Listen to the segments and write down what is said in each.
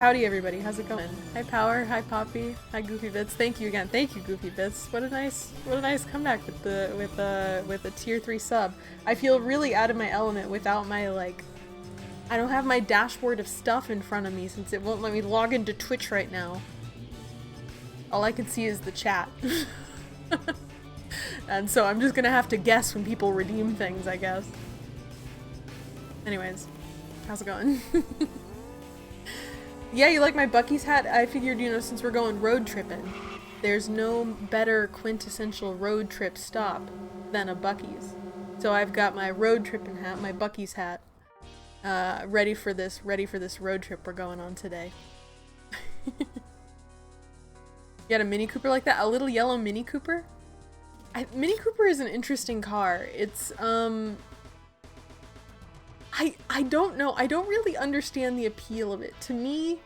Howdy everybody, how's it going? Hi Power, hi Poppy, hi Goofy Bits. Thank you again. Thank you Goofy Bits. What a nice comeback with the tier 3 sub. I feel really out of my element without my I don't have my dashboard of stuff in front of me since it won't let me log into Twitch right now. All I can see is the chat. And so I'm just gonna have to guess when people redeem things, I guess. Anyways, how's it going? Yeah, you like my Bucky's hat? I figured, you know, since we're going road tripping, there's no better quintessential road trip stop than a Bucky's. So I've got my road tripping hat, my Bucky's hat, ready for this road trip we're going on today. You got a Mini Cooper like that? A little yellow Mini Cooper? Mini Cooper is an interesting car. It's, I don't know. I don't really understand the appeal of it. To me,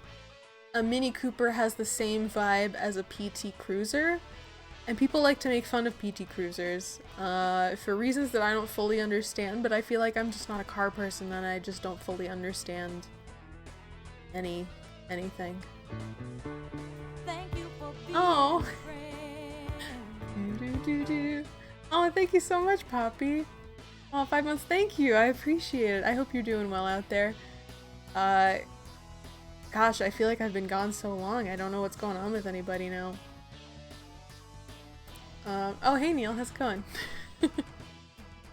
a Mini Cooper has the same vibe as a PT Cruiser, and people like to make fun of PT Cruisers for reasons that I don't fully understand, but I feel like I'm just not a car person and I just don't fully understand anything. Oh. Oh, thank you so much, Poppy. Oh, 5 months, thank you. I appreciate it. I hope you're doing well out there. Gosh, I feel like I've been gone so long. I don't know what's going on with anybody now. Oh, hey Neil, how's it going?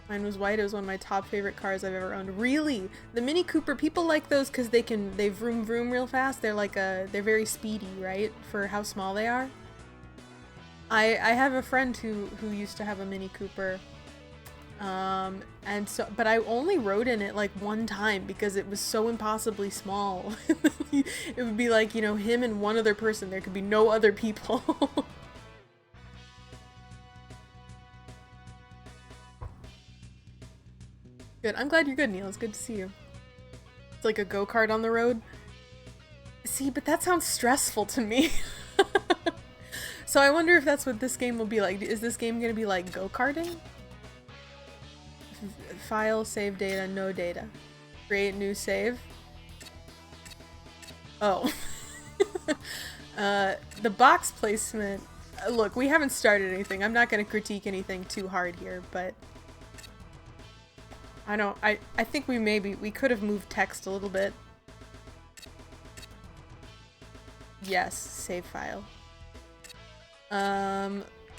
Mine was white. It was one of my top favorite cars I've ever owned. Really? The Mini Cooper, people like those because they vroom vroom real fast. They're like they're very speedy, right? For how small they are. I have a friend who used to have a Mini Cooper. And so, but I only rode in it like one time because it was so impossibly small. It would be like, you know, him and one other person. There could be no other people. Good. I'm glad you're good, Neil. It's good to see you. It's like a go-kart on the road. See, but that sounds stressful to me. So I wonder if that's what this game will be like. Is this game gonna be like go-karting? File, save data, no data. Create new save. Oh. The box placement. Look, we haven't started anything. I'm not going to critique anything too hard here, but I think we could have moved text a little bit. Yes, save file.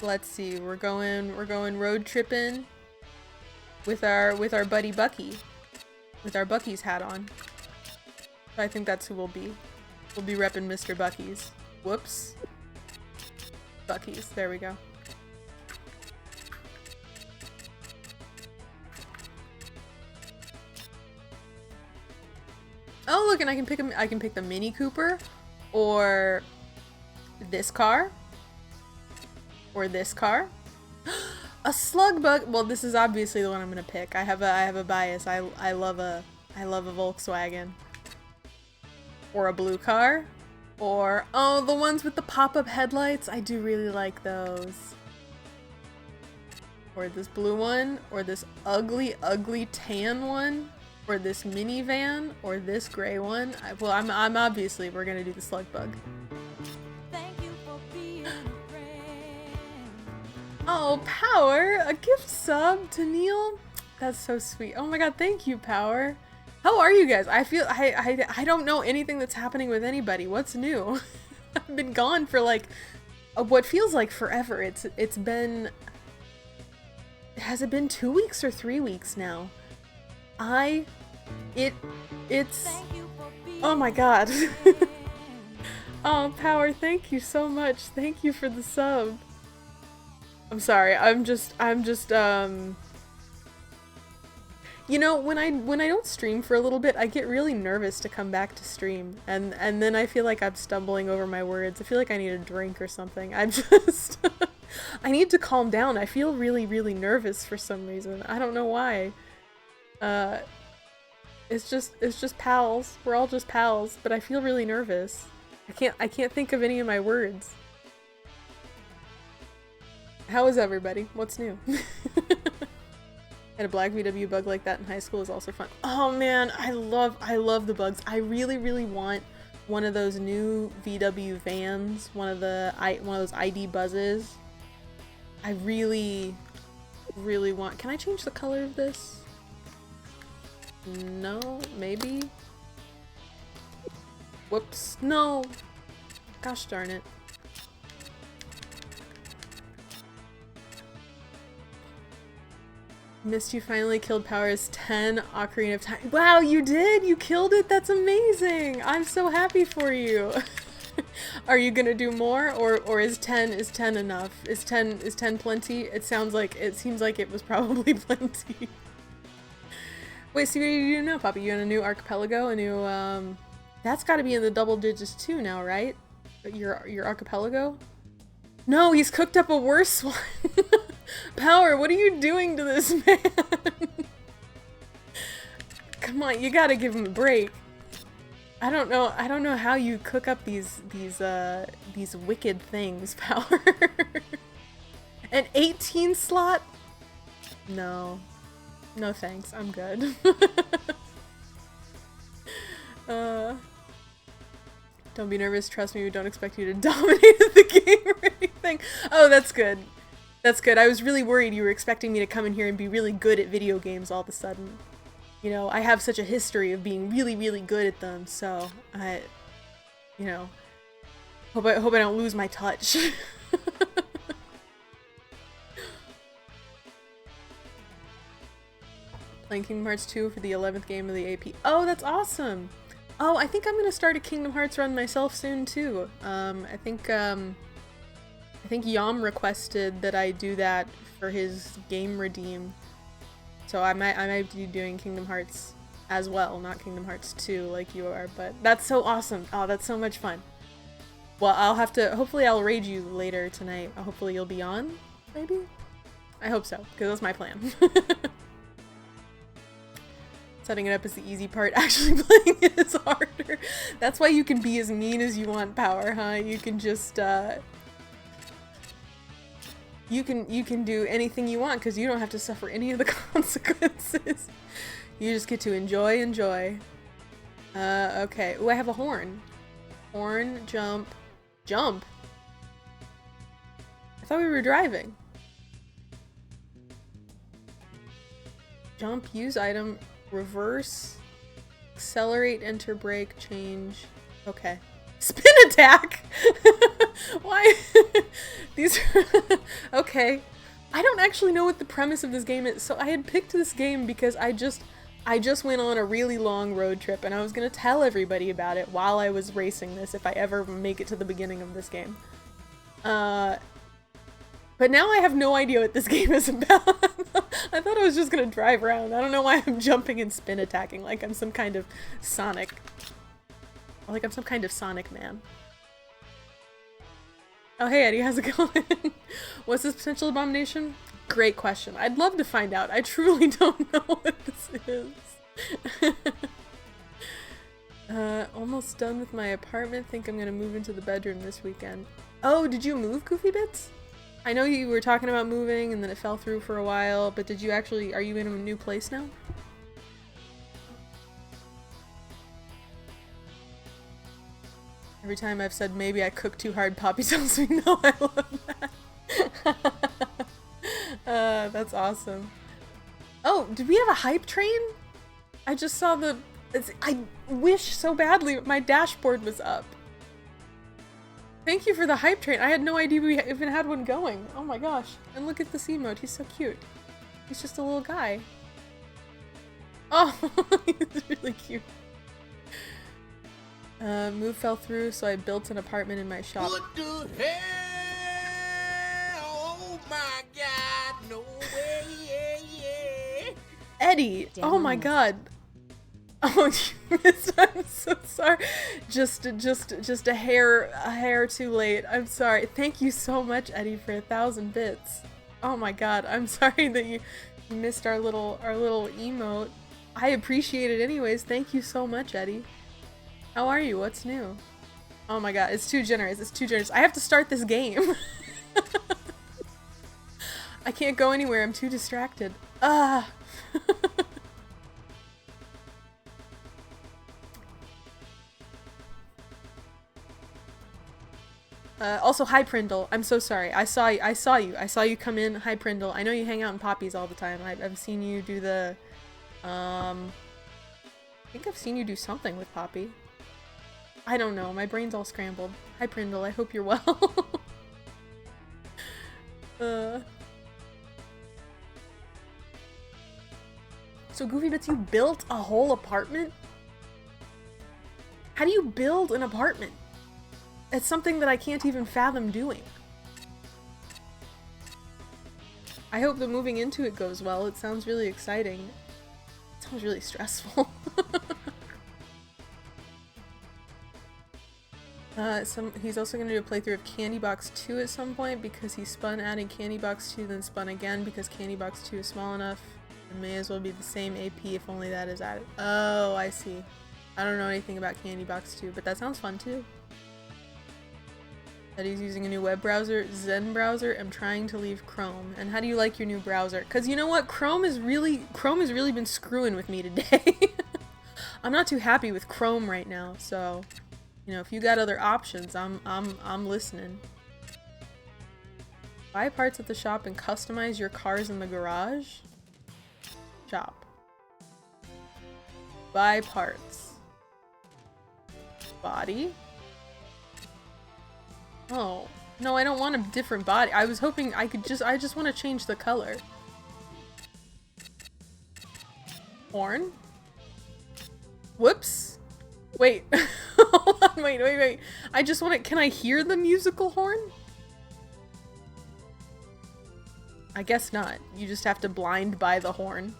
Let's see. We're going road tripping with our buddy Bucky, with our Bucky's hat on. I think that's who we'll be. We'll be repping Mr. Bucky's. Whoops. Bucky's. There we go. Oh look, and I can pick the Mini Cooper, or this car, or this car. A slug bug. Well, this is obviously the one I'm gonna pick. I have a bias. I love a Volkswagen. Or a blue car. Or oh, the ones with the pop-up headlights. I do really like those. Or this blue one. Or this ugly tan one. Or this minivan. Or this gray one. Well, I'm obviously we're gonna do the slug bug. Oh, Power! A gift sub to Neil? That's so sweet. Oh my god, thank you, Power. How are you guys? I feel I don't know anything that's happening with anybody. What's new? I've been gone for like what feels like forever. It's been, has it been 2 weeks or 3 weeks now? It's oh my god. Oh, Power, thank you so much. Thank you for the sub. I'm sorry, I'm just, you know, when I don't stream for a little bit, I get really nervous to come back to stream, and then I feel like I'm stumbling over my words. I feel like I need a drink or something. I need to calm down. I feel really, really nervous for some reason. I don't know why. It's just pals. We're all just pals, but I feel really nervous. I can't think of any of my words. How is everybody? What's new? Had a black VW bug like that in high school. Is also fun. Oh man, I love the bugs. I really, really want one of those new VW vans, one of those ID buzzes. I really want. Can I change the color of this? No, maybe. Whoops. No. Gosh darn it. Missed you finally killed Power's 10 Ocarina of Time. Wow, you did? You killed it? That's amazing. I'm so happy for you. Are you gonna do more, or is 10 enough? Is 10 plenty? It seems like it was probably plenty. Wait, so what do you do now, Poppy? You in a new archipelago? A new that's gotta be in the double digits too now, right? Your archipelago? No, he's cooked up a worse one. Power, what are you doing to this man? Come on, you gotta give him a break. I don't know how you cook up these wicked things, Power. An 18 slot? No. No thanks, I'm good. Don't be nervous, trust me, we don't expect you to dominate the game or anything. Oh, that's good. That's good. I was really worried you were expecting me to come in here and be really good at video games all of a sudden. You know, I have such a history of being really, really good at them, so you know, hope I don't lose my touch. Playing Kingdom Hearts 2 for the 11th game of the AP. Oh, that's awesome! Oh, I think I'm gonna start a Kingdom Hearts run myself soon too. I think Yom requested that I do that for his game redeem. So I might be doing Kingdom Hearts as well, not Kingdom Hearts 2 like you are, but that's so awesome. Oh, that's so much fun. Well, hopefully I'll raid you later tonight. Hopefully you'll be on, maybe? I hope so, because that's my plan. Setting it up is the easy part. Actually playing it is harder. That's why you can be as mean as you want, Power, huh? You can just, you can do anything you want because you don't have to suffer any of the consequences. You just get to enjoy. Okay. Ooh, I have a horn. Horn, jump. Jump? I thought we were driving. Jump, use item, reverse, accelerate, enter, brake, change. Okay. Spin attack? Why? These are okay. I don't actually know what the premise of this game is. So I had picked this game because I just went on a really long road trip and I was gonna tell everybody about it while I was racing this if I ever make it to the beginning of this game. But now I have no idea what this game is about. I thought I was just gonna drive around. I don't know why I'm jumping and spin attacking like I'm some kind of Sonic. Like I'm some kind of Sonic man. Oh hey Eddie, how's it going? What's this potential abomination? Great question. I'd love to find out. I truly don't know what this is. Almost done with my apartment. Think I'm gonna move into the bedroom this weekend. Oh, did you move, Goofy Bits? I know you were talking about moving and then it fell through for a while, but did you actually, are you in a new place now? Every time I've said maybe I cook too hard, Poppy tells me no. I love that. That's awesome. Oh, did we have a hype train? I just saw I wish so badly my dashboard was up. Thank you for the hype train. I had no idea we even had one going. Oh my gosh. And look at this emote. He's so cute. He's just a little guy. Oh, he's really cute. Move fell through, so I built an apartment in my shop. What the hell? Oh my god, no way, yeah. Eddie! Damn. Oh my god. Oh, you missed. I'm so sorry. Just a hair too late. I'm sorry. Thank you so much, Eddie, for 1,000 bits. Oh my god. I'm sorry that you missed our little emote. I appreciate it anyways. Thank you so much, Eddie. How are you? What's new? Oh my god, it's too generous. It's too generous. I have to start this game. I can't go anywhere. I'm too distracted. Ah. Also, hi Prindle. I'm so sorry. I saw you. I saw you come in. Hi Prindle. I know you hang out in Poppies all the time. I've seen you do the, I think I've seen you do something with Poppy. I don't know. My brain's all scrambled. Hi Prindle. I hope you're well. So Goofy Bits, you built a whole apartment? How do you build an apartment? It's something that I can't even fathom doing. I hope that moving into it goes well. It sounds really exciting. It sounds really stressful. He's also going to do a playthrough of Candy Box 2 at some point because he spun adding Candy Box 2 then spun again because Candy Box 2 is small enough. It may as well be the same AP if only that is added. Oh, I see. I don't know anything about Candy Box 2, but that sounds fun too. That he's using a new web browser, Zen browser. I'm trying to leave Chrome. And how do you like your new browser? Cause you know what? Chrome has really been screwing with me today. I'm not too happy with Chrome right now, so you know, if you got other options, I'm listening. Buy parts at the shop and customize your cars in the garage. Shop. Buy parts. Body. Oh, no, I don't want a different body. I was hoping I just want to change the color. Horn? Whoops. Wait. Hold on, wait. I just want to, can I hear the musical horn? I guess not. You just have to blind buy the horn.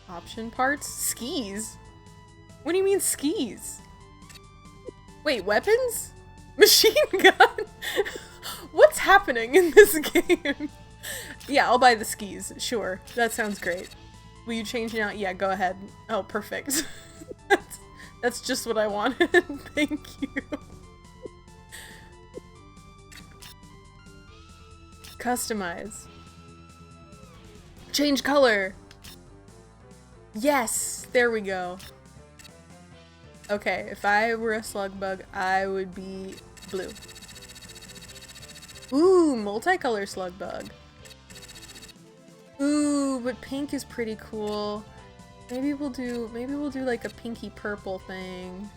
Option parts? Skis? What do you mean skis? Wait, weapons? Machine gun? What's happening in this game? Yeah, I'll buy the skis. Sure. That sounds great. Will you change now? Yeah, go ahead. Oh, perfect. That's just what I wanted. Thank you. Customize. Change color. Yes! There we go. Okay, if I were a slug bug, I would be blue. Ooh, multicolor slug bug. Ooh, but pink is pretty cool. Maybe we'll do like a pinky purple thing.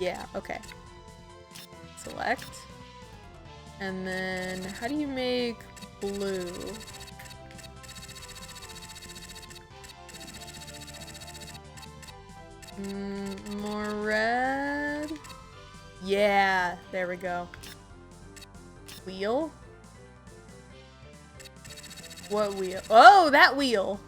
Yeah, okay. Select. And then how do you make blue? More red? Yeah, there we go. Wheel? What wheel? Oh, that wheel!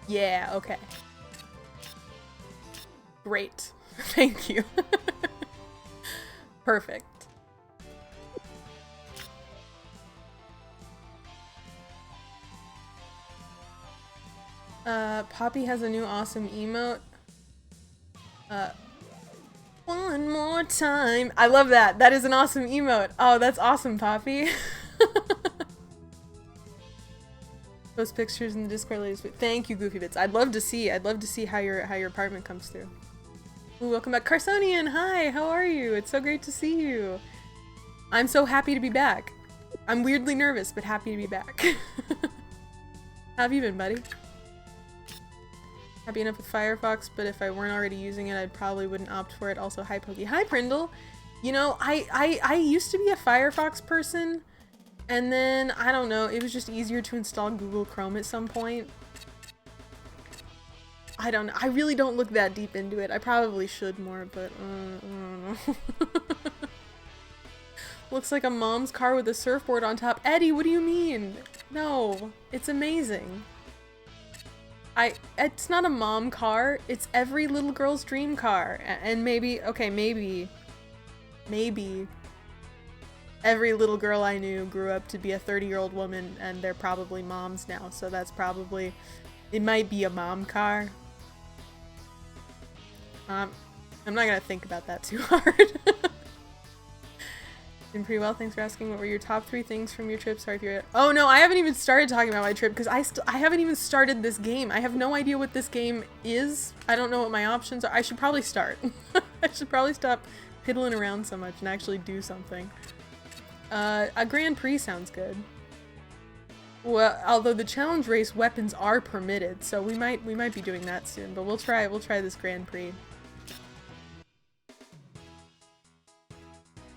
Yeah, okay. Great. Thank you. Perfect. Poppy has a new awesome emote. One more time. I love that. That is an awesome emote. Oh, that's awesome, Poppy. Post pictures in the Discord latest week. Thank you, Goofy Bits. I'd love to see how your apartment comes through. Ooh, welcome back, Carsonian. Hi, how are you? It's so great to see you. I'm so happy to be back. I'm weirdly nervous, but happy to be back. How have you been, buddy? Happy enough with Firefox, but if I weren't already using it, I probably wouldn't opt for it. Also, hi Poky. Hi Prindle. You know, I used to be a Firefox person, and then, I don't know, it was just easier to install Google Chrome at some point. I don't know. I really don't look that deep into it. I probably should more, but I don't know. Looks like a mom's car with a surfboard on top. Eddie, what do you mean? No, it's amazing. It's not a mom car, it's every little girl's dream car. And maybe, okay, maybe every little girl I knew grew up to be a 30-year-old woman and they're probably moms now, so that's probably, it might be a mom car. I'm not gonna think about that too hard. Doing pretty well, thanks for asking. What were your top 3 things from your trip? Sorry if you're... Oh no, I haven't even started talking about my trip because I haven't even started this game. I have no idea what this game is. I don't know what my options are. I should probably start. I should probably stop piddling around so much and actually do something. A Grand Prix sounds good. Well, although the challenge race weapons are permitted, so we might be doing that soon, but we'll try this Grand Prix.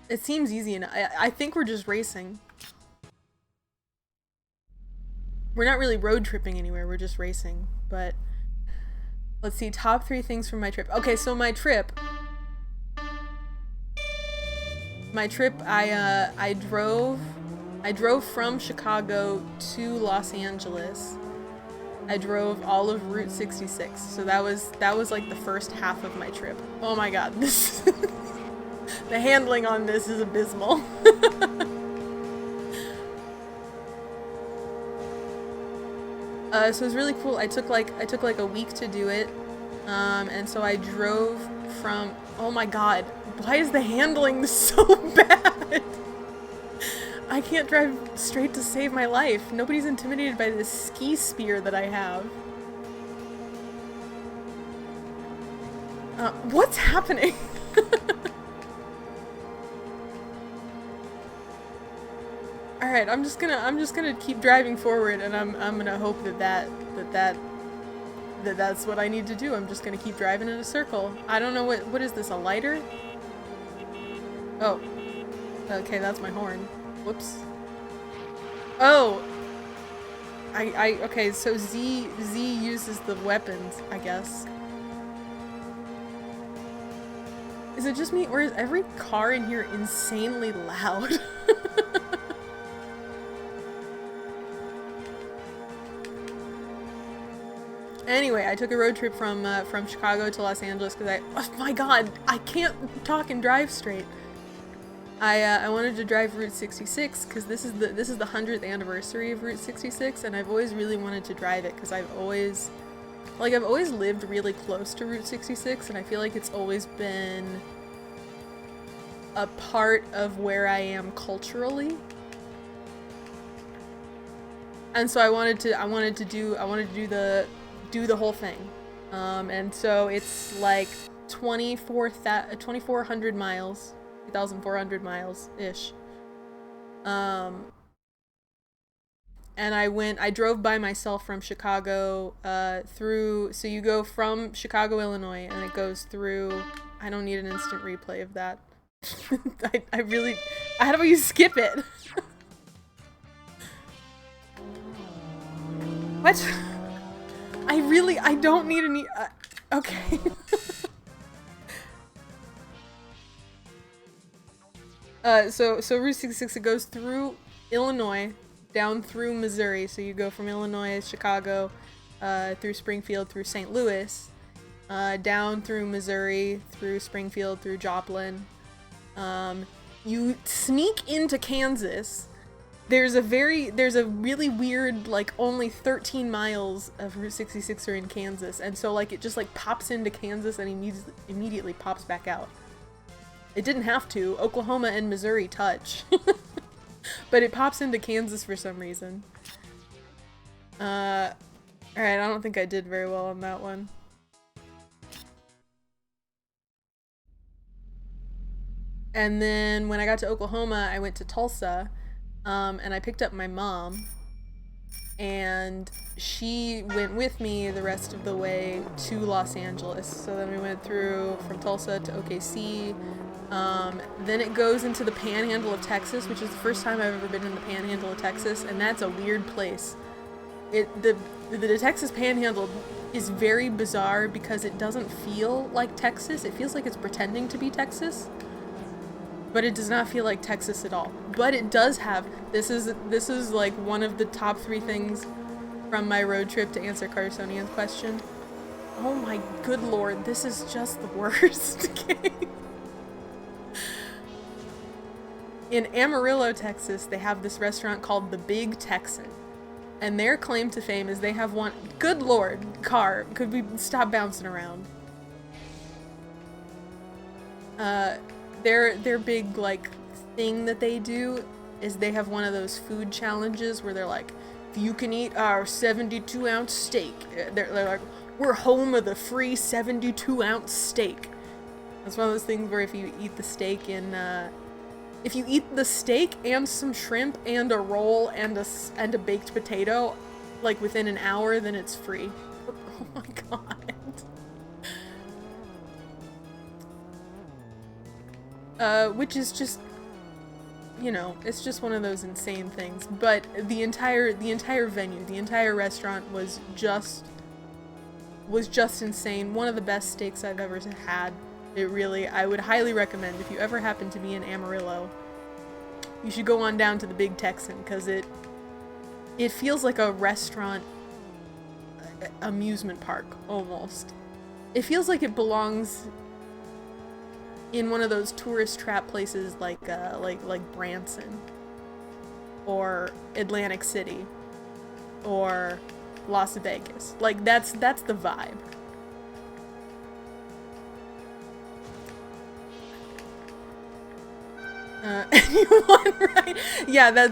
It seems easy, and I think we're just racing. We're not really road tripping anywhere, we're just racing. But let's see, top 3 things from my trip. Okay, so my trip, I drove from Chicago to Los Angeles. I drove all of Route 66, so that was like the first half of my trip. Oh my god, this the handling on this is abysmal. So it was really cool. I took like a week to do it, and so I drove from. Oh my god, why is the handling so bad? I can't drive straight to save my life. Nobody's intimidated by this ski spear that I have. What's happening? Alright, I'm just gonna keep driving forward, and I'm gonna hope that's what I need to do. I'm just gonna keep driving in a circle. I don't know what is this, a lighter? Oh. Okay, that's my horn. Whoops. Oh! Okay, so Z uses the weapons, I guess. Is it just me, or is every car in here insanely loud? Anyway, I took a road trip from Chicago to Los Angeles because oh my god, I can't talk and drive straight. I wanted to drive Route 66 because this is the 100th anniversary of Route 66, and I've always really wanted to drive it because I've always lived really close to Route 66, and I feel like it's always been a part of where I am culturally. And so I wanted to do the whole thing. And so it's like 2,400 miles, 2,400 miles ish. And I drove by myself from Chicago through, so you go from Chicago, Illinois, and it goes through, I don't need an instant replay of that. How do you skip it? What? I don't need any, okay. So Route 66, it goes through Illinois, down through Missouri, so you go from Illinois, Chicago, through Springfield, through St. Louis, down through Missouri, through Springfield, through Joplin. You sneak into Kansas. There's a really weird, like, only 13 miles of Route 66 are in Kansas, and so, like, it just, like, pops into Kansas and immediately pops back out. It didn't have to. Oklahoma and Missouri touch. But it pops into Kansas for some reason. Alright, I don't think I did very well on that one. And then when I got to Oklahoma, I went to Tulsa. And I picked up my mom, and she went with me the rest of the way to Los Angeles. So then we went through from Tulsa to OKC. Then it goes into the Panhandle of Texas, which is the first time I've ever been in the Panhandle of Texas, and that's a weird place. The Texas Panhandle is very bizarre because it doesn't feel like Texas. It feels like it's pretending to be Texas. But it does not feel like Texas at all. But it does have, this is like one of the top 3 things from my road trip, to answer Carsonian's question. Oh my good lord, this is just the worst game. In Amarillo, Texas, they have this restaurant called the Big Texan. And their claim to fame is they have one, good lord, car, could we stop bouncing around? Their big, like, thing that they do is they have one of those food challenges where they're like, if you can eat our 72-ounce steak, they're like, we're home of the free 72-ounce steak. That's one of those things where if you eat the steak if you eat the steak and some shrimp and a roll and a baked potato, like within an hour, then it's free. Oh my god. Which is just, you know, it's just one of those insane things. But the entire venue, the entire restaurant was just insane. One of the best steaks I've ever had. I would highly recommend, if you ever happen to be in Amarillo, you should go on down to the Big Texan, because it feels like a restaurant amusement park, almost. It feels like it belongs in one of those tourist trap places like Branson, or Atlantic City, or Las Vegas. Like, that's the vibe. Anyone, right? Yeah,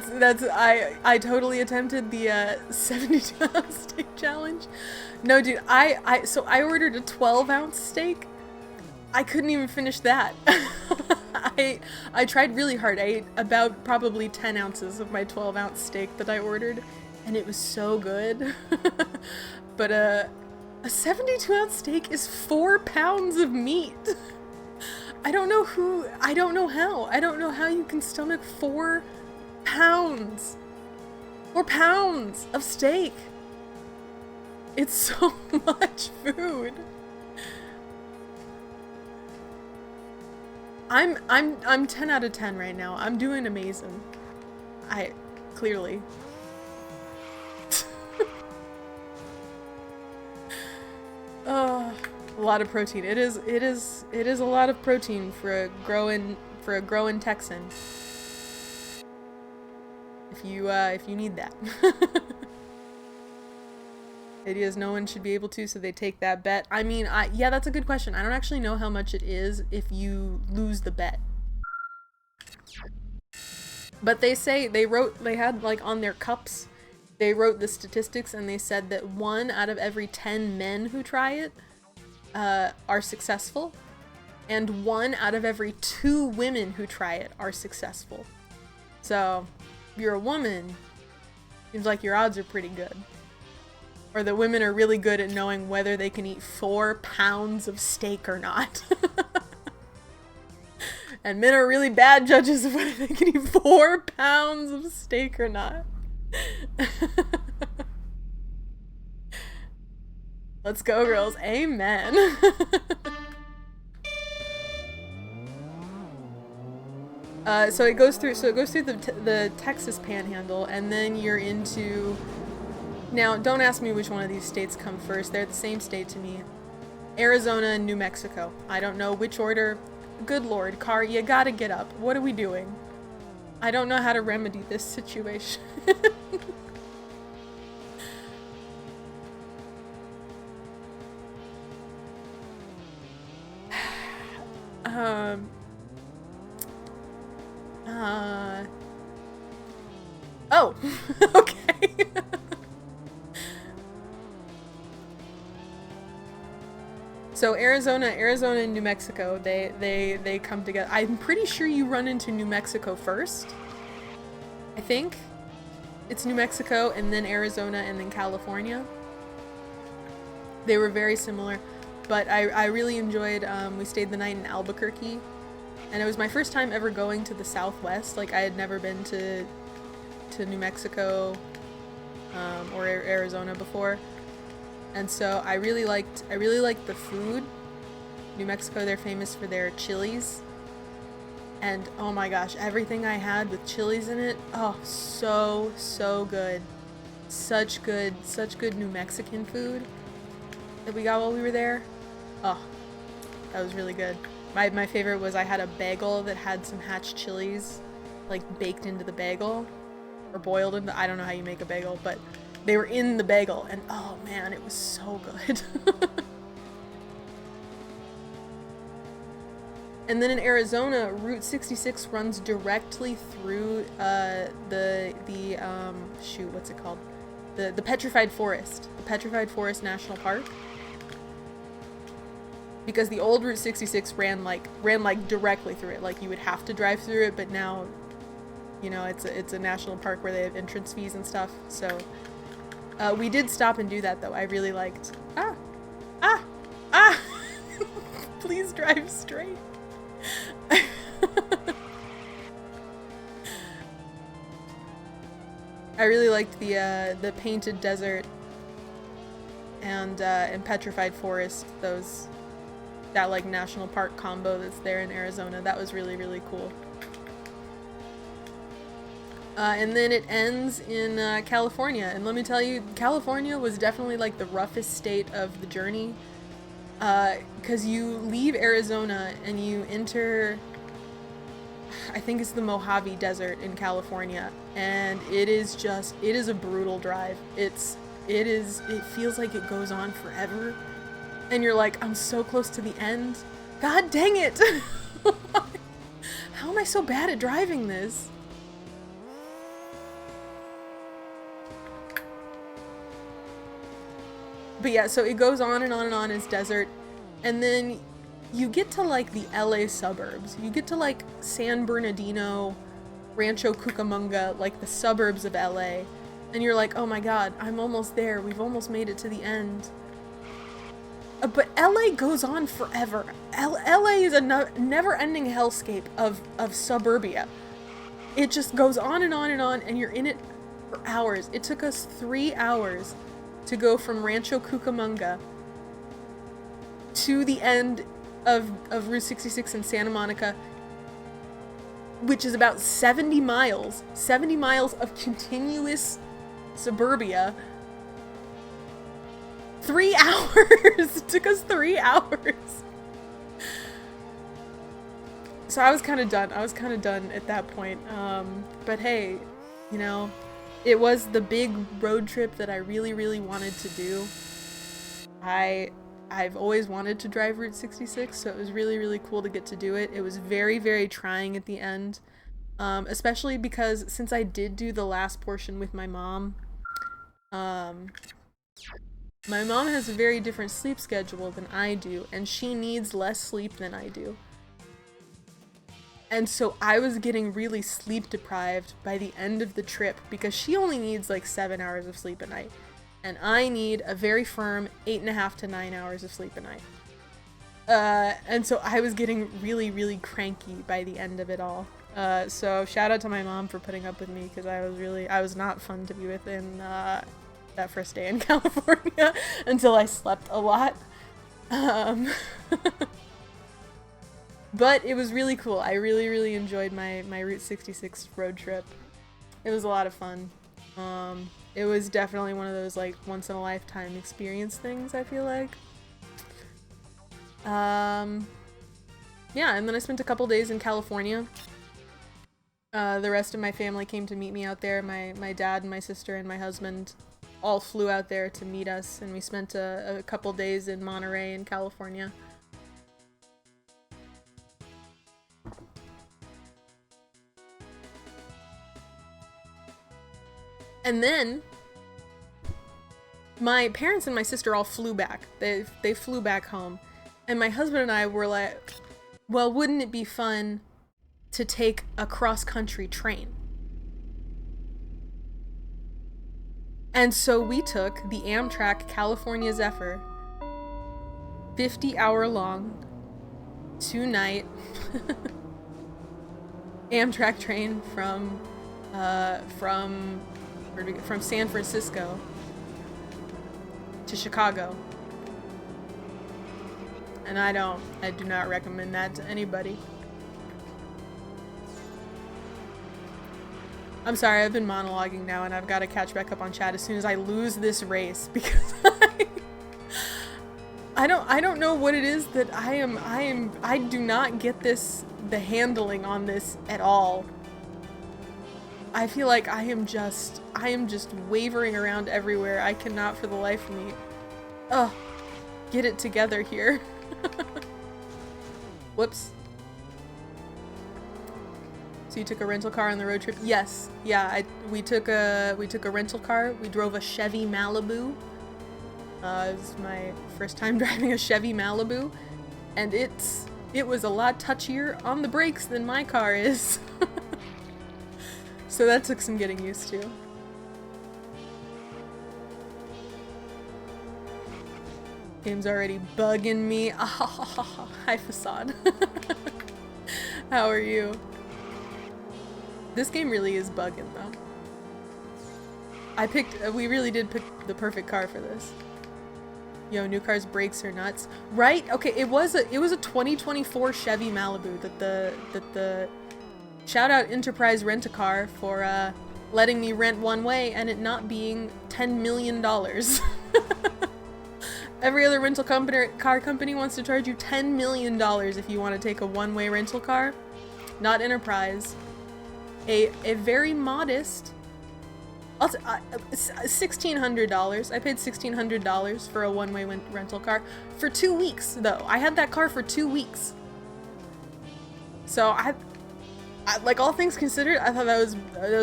I totally attempted the 72-ounce steak challenge. No, dude, so I ordered a 12-ounce steak. I couldn't even finish that. I tried really hard. I ate about probably 10 ounces of my 12-ounce steak that I ordered, and it was so good. But a 72-ounce steak is 4 pounds of meat. I don't know how you can stomach 4 pounds. 4 pounds of steak. It's so much food. I'm 10 out of 10 right now. I'm doing amazing. Clearly. Oh, a lot of protein. It is a lot of protein for a growing Texan. If you need that. Idea is no one should be able to, so they take that bet. I mean, yeah, that's a good question. I don't actually know how much it is if you lose the bet. But they say, they had, like, on their cups, they wrote the statistics, and they said that 1 out of every 10 men who try it are successful, and 1 out of every 2 women who try it are successful. So, if you're a woman, seems like your odds are pretty good. Or the women are really good at knowing whether they can eat 4 pounds of steak or not. And men are really bad judges of whether they can eat 4 pounds of steak or not. Let's go, girls. Amen. So it goes through the Texas Panhandle, and then you're into. Now, don't ask me which one of these states come first. They're the same state to me. Arizona and New Mexico. I don't know which order. Good lord, car, you gotta get up. What are we doing? I don't know how to remedy this situation. Oh, okay. So Arizona and New Mexico, they come together. I'm pretty sure you run into New Mexico first. I think it's New Mexico and then Arizona and then California. They were very similar, but I really enjoyed, we stayed the night in Albuquerque, and it was my first time ever going to the Southwest. Like, I had never been to New Mexico or Arizona before. And so I really liked the food. New Mexico, they're famous for their chilies. And oh my gosh, everything I had with chilies in it, oh, so good. Such good New Mexican food that we got while we were there. Oh, that was really good. My favorite was I had a bagel that had some hatch chilies, like, baked into the bagel. Or boiled in I don't know how you make a bagel, but they were in the bagel, and oh man, it was so good. And then in Arizona, Route 66 runs directly through shoot, what's it called? The Petrified Forest. The Petrified Forest National Park. Because the old Route 66 ran like directly through it. Like you would have to drive through it, but now, you know, it's a national park where they have entrance fees and stuff. So we did stop and do that though. I really liked. Please drive straight. I really liked the Painted Desert and Petrified Forest, that like national park combo that's there in Arizona. That was really, really cool. And then it ends in California, and let me tell you, California was definitely like the roughest state of the journey, because you leave Arizona and you enter, I think it's the Mojave Desert in California, and it is a brutal drive. It feels like it goes on forever, and you're like, I'm so close to the end. God dang it! How am I so bad at driving this? But yeah, so it goes on and on and on. It's desert, and then you get to like the LA suburbs. You get to like San Bernardino, Rancho Cucamonga, like the suburbs of LA, and you're like, oh my god, I'm almost there. We've almost made it to the end. But LA goes on forever. LA is a never-ending hellscape of suburbia. It just goes on and on and on, and you're in it for hours. It took us 3 hours to go from Rancho Cucamonga to the end of Route 66 in Santa Monica, which is about 70 miles of continuous suburbia. 3 hours! It took us 3 hours. So I was kind of done. At that point. But hey, you know, it was the big road trip that I really, really wanted to do. I've always wanted to drive Route 66, so it was really, really cool to get to do it. It was very, very trying at the end, especially because since I did do the last portion with my mom, my mom has a very different sleep schedule than I do, and she needs less sleep than I do. And so I was getting really sleep deprived by the end of the trip because she only needs like 7 hours of sleep a night. And I need a very firm 8.5 to 9 hours of sleep a night. And so I was getting really, really cranky by the end of it all. So shout out to my mom for putting up with me, because I was not fun to be with in that first day in California until I slept a lot. But it was really cool. I really, really enjoyed my Route 66 road trip. It was a lot of fun. It was definitely one of those like once in a lifetime experience things, I feel like. Yeah, and then I spent a couple days in California. The rest of my family came to meet me out there. My dad and my sister and my husband all flew out there to meet us, and we spent a couple days in Monterey in California. And then my parents and my sister all flew back. They flew back home. And my husband and I were like, well, wouldn't it be fun to take a cross-country train? And so we took the Amtrak California Zephyr, 50-hour-long, 2-night Amtrak train from San Francisco to Chicago. And I do not recommend that to anybody. I'm sorry, I've been monologuing now, and I've got to catch back up on chat as soon as I lose this race, because I don't know what it is that I do not get the handling on this at all. I feel like I am just wavering around everywhere. I cannot for the life of me, get it together here. Whoops. So you took a rental car on the road trip? Yes. Yeah, we took a rental car. We drove a Chevy Malibu. It was my first time driving a Chevy Malibu, and it was a lot touchier on the brakes than my car is. So that took some getting used to. Game's already bugging me. Hi, Facade. How are you? This game really is bugging though. We really did pick the perfect car for this. Yo, new car's brakes are nuts. Right? Okay, it was a 2024 Chevy Malibu that the shout out Enterprise Rent-A-Car for letting me rent one way and it not being $10 million. Every other rental car company wants to charge you $10 million if you want to take a one-way rental car. Not Enterprise. A very modest $1,600. I paid $1,600 for a one-way rental car for 2 weeks, though. I had that car for 2 weeks. So I like, all things considered, I thought that was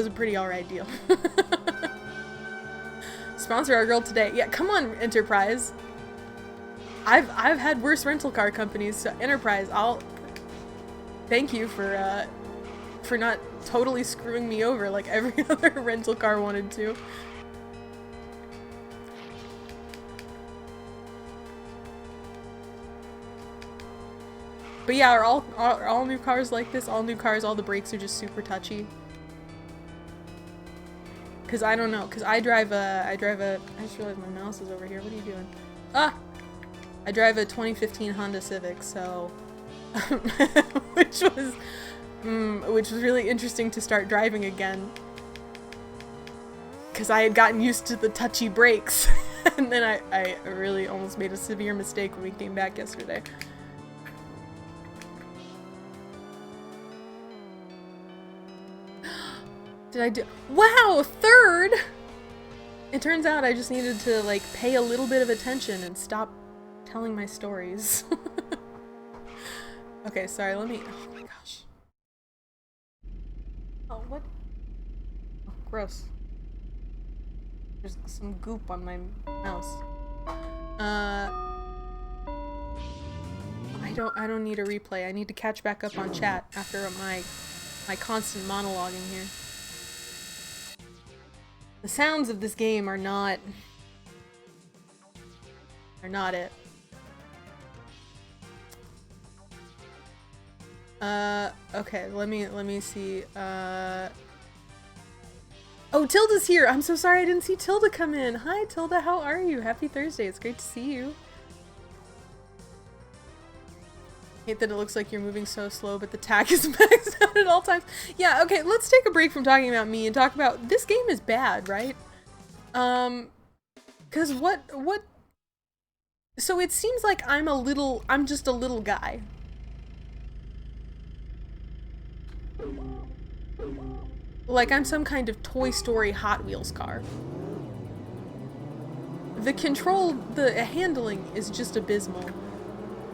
a pretty alright deal. Sponsor our girl today. Yeah, come on, Enterprise. I've had worse rental car companies, so Enterprise, thank you for not totally screwing me over like every other rental car wanted to. But yeah, are all new cars like this? All new cars, all the brakes are just super touchy. Cause I don't know, cause I just realized my mouse is over here. What are you doing? Ah! I drive a 2015 Honda Civic, so which was really interesting to start driving again. Cause I had gotten used to the touchy brakes, and then I really almost made a severe mistake when we came back yesterday. Did I do? Wow, third! It turns out I just needed to like pay a little bit of attention and stop telling my stories. Okay, sorry, let me, oh my gosh. Oh, what? Oh, gross. There's some goop on my mouse. I don't need a replay. I need to catch back up on chat after my constant monologuing here. The sounds of this game are not it. Okay, let me see. Oh, Tilda's here! I'm so sorry I didn't see Tilda come in. Hi, Tilda, how are you? Happy Thursday, it's great to see you. Hate that it looks like you're moving so slow, but the tack is maxed out at all times. Yeah, okay, let's take a break from talking about me and talk about, this game is bad, right? Cause what, so it seems like I'm just a little guy. Like I'm some kind of Toy Story Hot Wheels car. The handling is just abysmal.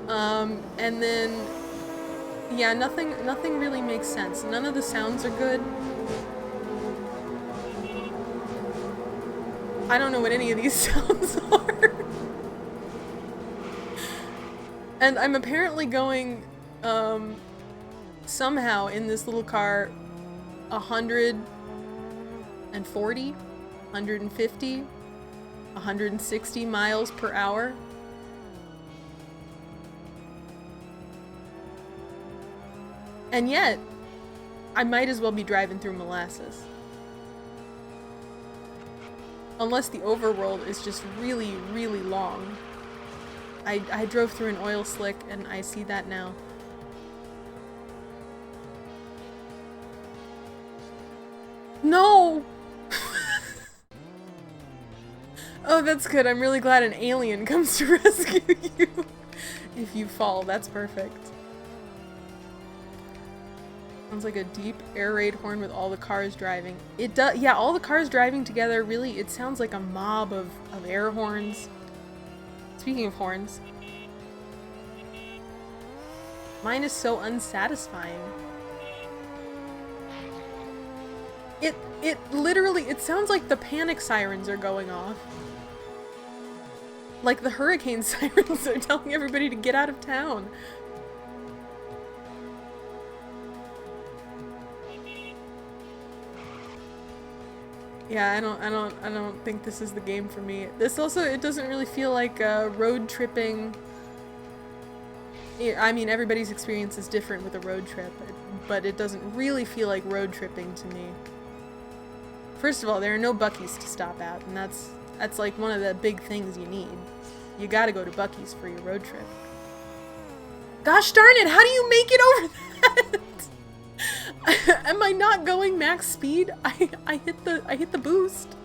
And then, yeah, nothing really makes sense. None of the sounds are good. I don't know what any of these sounds are. And I'm apparently going, somehow in this little car 140, 150, 160 miles per hour. And yet, I might as well be driving through molasses. Unless the overworld is just really, really long. I drove through an oil slick and I see that now. No! Oh, that's good. I'm really glad an alien comes to rescue you. If you fall, that's perfect. Sounds like a deep air raid horn with all the cars driving. It does, yeah, all the cars driving together, really, it sounds like a mob of air horns. Speaking of horns. Mine is so unsatisfying. It literally, it sounds like the panic sirens are going off. Like the hurricane sirens are telling everybody to get out of town. Yeah, I don't think this is the game for me. This also, it doesn't really feel like road tripping. I mean, everybody's experience is different with a road trip, but it doesn't really feel like road tripping to me. First of all, there are no Buc-ee's to stop at, and that's like one of the big things you need. You gotta go to Buc-ee's for your road trip. Gosh darn it, how do you make it over that? Am I not going max speed? I hit the boost.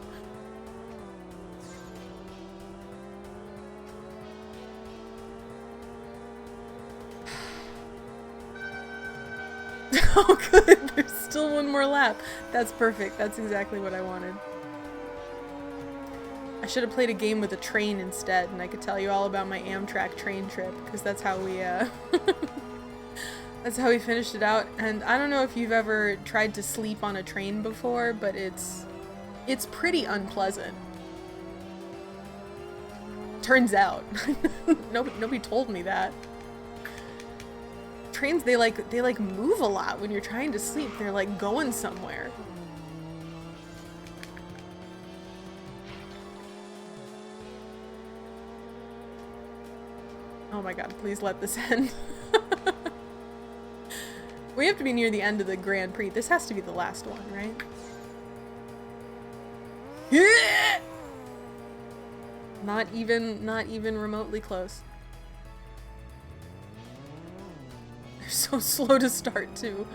Oh good, there's still one more lap. That's perfect. That's exactly what I wanted. I should have played a game with a train instead, and I could tell you all about my Amtrak train trip, because that's how we that's how we finished it out. And I don't know if you've ever tried to sleep on a train before, but it's pretty unpleasant. Turns out. Nobody told me that. Trains, they like move a lot when you're trying to sleep. They're like going somewhere. Oh my god, please let this end. We have to be near the end of the Grand Prix. This has to be the last one, right? Yeah! Not even remotely close. They're so slow to start, too.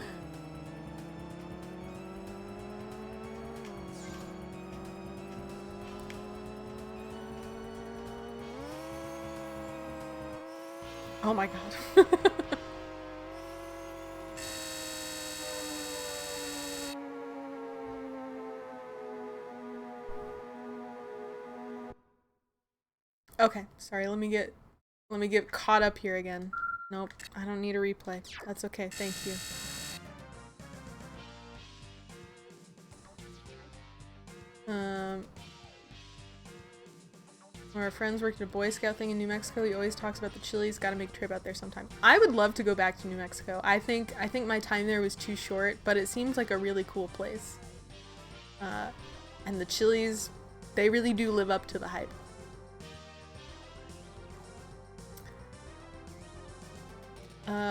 Oh my god. Okay, sorry, let me get caught up here again. Nope, I don't need a replay. That's okay, thank you. When our friends worked at a Boy Scout thing in New Mexico, he always talks about the chilies. Gotta make a trip out there sometime. I would love to go back to New Mexico. I think my time there was too short, but it seems like a really cool place. And the chilies, they really do live up to the hype.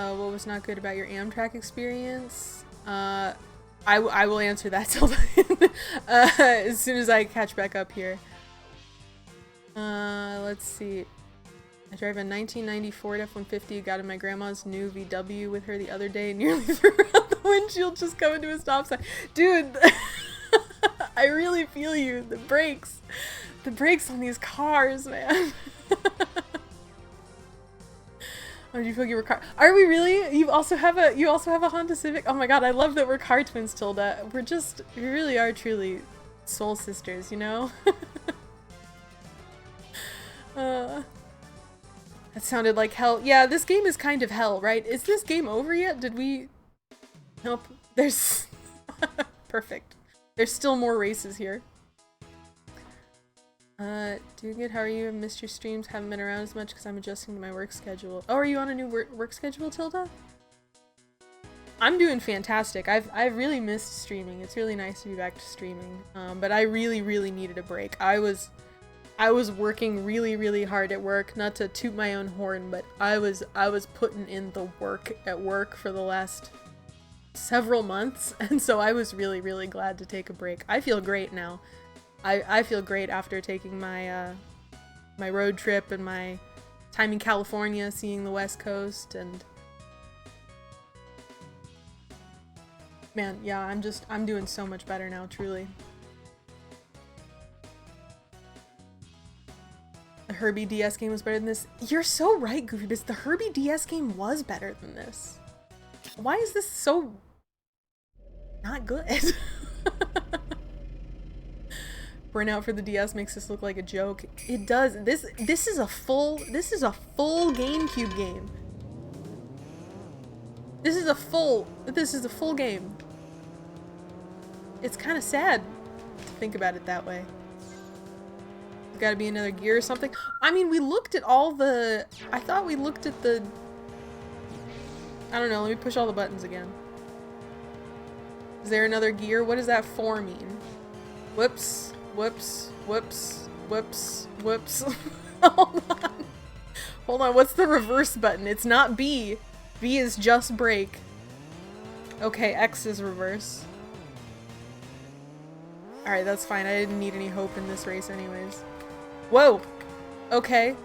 What was not good about your Amtrak experience? I will answer that till as soon as I catch back up here. Let's see. I drive a 1990 Ford F-150. Got in my grandma's new VW with her the other day and nearly threw out the windshield just coming to a stop sign. Dude, I really feel you. The brakes on these cars, man. Oh, do you feel like you were car? Are we really? You also have a Honda Civic? Oh my god, I love that we're car twins, Tilda. We really are truly soul sisters, you know? That sounded like hell. Yeah, this game is kind of hell, right? Is this game over yet? Did we... Nope. There's... Perfect. There's still more races here. Doing good. How are you? I've missed your streams. Haven't been around as much because I'm adjusting to my work schedule. Oh, are you on a new work schedule, Tilda? I'm doing fantastic. I've really missed streaming. It's really nice to be back to streaming. But I really needed a break. I was working really hard at work. Not to toot my own horn, but I was putting in the work at work for the last several months, and so I was really glad to take a break. I feel great now. I feel great after taking my my road trip and my time in California, seeing the West Coast, and man, yeah, I'm doing so much better now, truly. The Herbie DS game was better than this. You're so right, Goofy Bits. The Herbie DS game was better than this. Why is this so not good? Burnout for the DS makes this look like a joke. It does. This is a full GameCube game. This is a full game. it's kind of sad to think about it that way. There's gotta be another gear or something. I mean, we looked at all the... I thought we looked at the... I don't know, let me push all the buttons again. Is there another gear? What does that 4 mean? Whoops, whoops, whoops, whoops, whoops. Hold on. Hold on, what's the reverse button? It's not B. B is just brake. Okay, X is reverse. Alright, that's fine. I didn't need any hope in this race anyways. Whoa! Okay.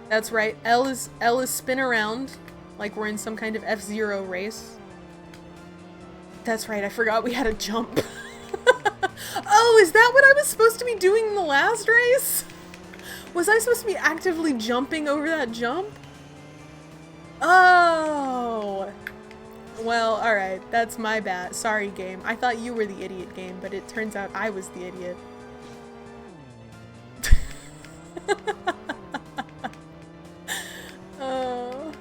That's right. L is spin around. Like we're in some kind of F-Zero race. That's right, I forgot we had a jump. Oh, is that what I was supposed to be doing in the last race? Was I supposed to be actively jumping over that jump? Oh! Well, alright, that's my bad. Sorry, game. I thought you were the idiot, game, but it turns out I was the idiot. Oh.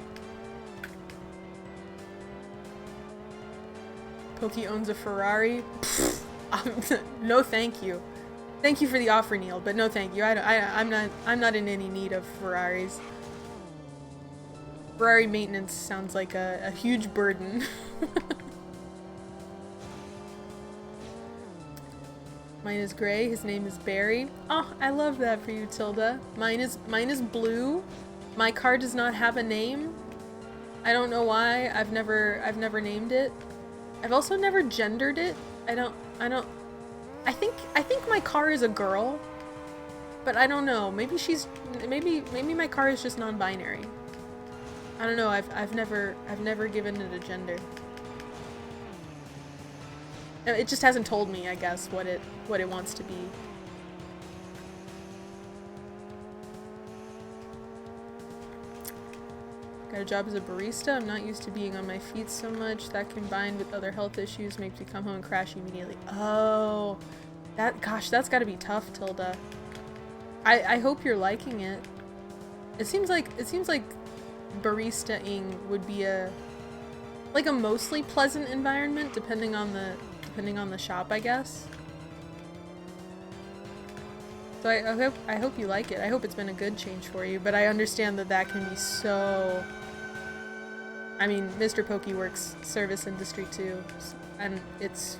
Poky owns a Ferrari? No thank you. Thank you for the offer, Neil, but no thank you. I'm not in any need of Ferraris. Ferrari maintenance sounds like a huge burden. Mine is gray, his name is Barry. Oh, I love that for you, Tilda. Mine is blue. My car does not have a name. I don't know why. I've never named it. I've also never gendered it. I think my car is a girl, but I don't know. Maybe my car is just non-binary. I don't know. I've never given it a gender. It just hasn't told me, I guess, what it wants to be. Got a job as a barista. I'm not used to being on my feet so much. That combined with other health issues makes me come home and crash immediately. Oh, gosh, that's got to be tough, Tilda. I hope you're liking it. It seems like barista-ing would be a mostly pleasant environment, depending on the shop, I guess. So I hope you like it. I hope it's been a good change for you, but I understand that can be so... I mean, Mr. Poky works service industry too, and it's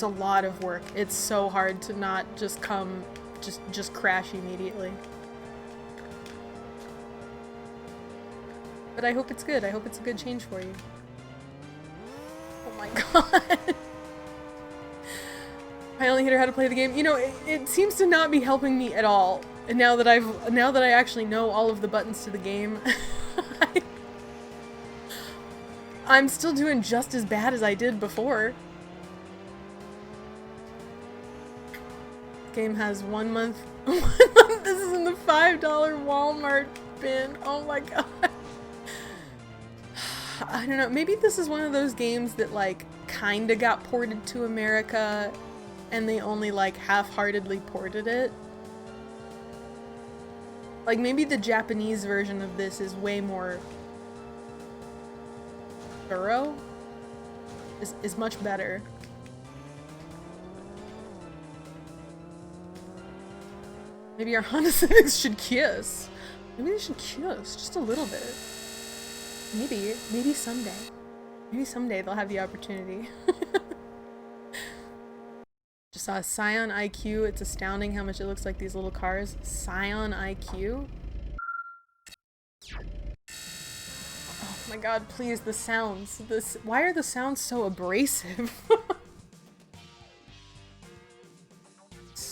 a lot of work. It's so hard to not just crash immediately. But I hope it's good. I hope it's a good change for you. Oh my god. I only hit her how to play the game. You know, it seems to not be helping me at all. And now that I actually know all of the buttons to the game, I'm still doing just as bad as I did before. Game has 1 month. 1 month. This is in the $5 Walmart bin. Oh my god. I don't know. Maybe this is one of those games that like kinda got ported to America, and they only like half-heartedly ported it. Like maybe the Japanese version of this is way more thorough. Is much better. Maybe our Honda Civics should kiss. Maybe they should kiss just a little bit. Maybe someday. Maybe someday they'll have the opportunity. Just saw a Scion IQ. It's astounding how much it looks like these little cars. Scion IQ? Oh my god, please, the sounds. Why are the sounds so abrasive?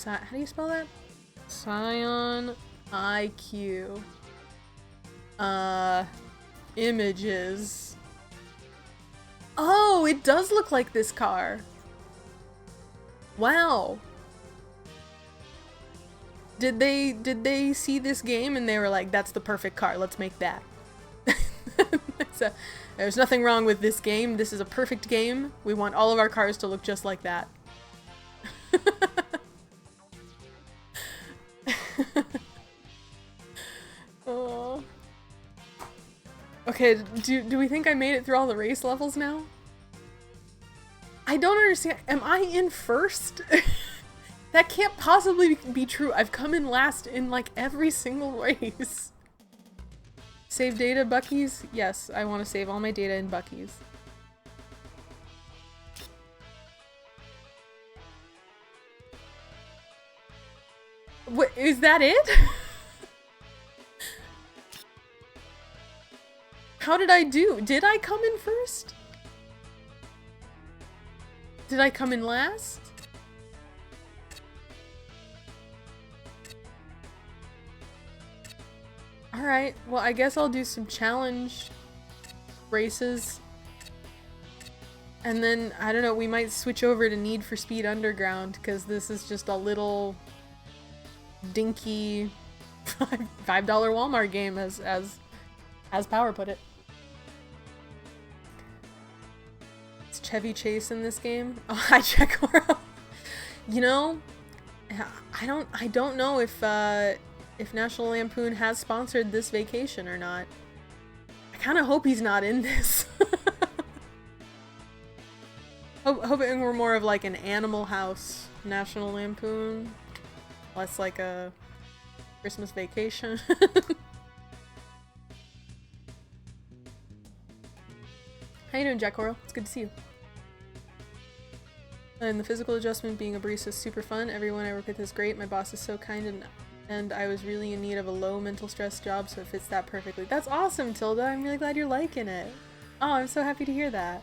How do you spell that? Scion IQ. Images. Oh, it does look like this car. Wow. Did they see this game and they were like, that's the perfect car, let's make that. So, there's nothing wrong with this game. This is a perfect game. We want all of our cars to look just like that. Oh. Okay, do we think I made it through all the race levels now? I don't understand. Am I in first? That can't possibly be true. I've come in last in like every single race. Save data, Bucky's? Yes, I want to save all my data in Bucky's. What, is that it? How did I do? Did I come in first? Did I come in last? Alright, well I guess I'll do some challenge races. And then, I don't know, we might switch over to Need for Speed Underground, because this is just a little dinky $5 Walmart game, as Power put it. Is Chevy Chase in this game? Oh, hi, Checkoro. You know, I don't know if National Lampoon has sponsored this vacation or not. I kind of hope he's not in this. Hoping we're more of like an Animal House National Lampoon. Less like a Christmas Vacation. How you doing, Jack Coral? It's good to see you. And the physical adjustment being a barista is super fun. Everyone I work with is great. My boss is so kind, and I was really in need of a low mental stress job, so it fits that perfectly. That's awesome, Tilda. I'm really glad you're liking it. Oh, I'm so happy to hear that.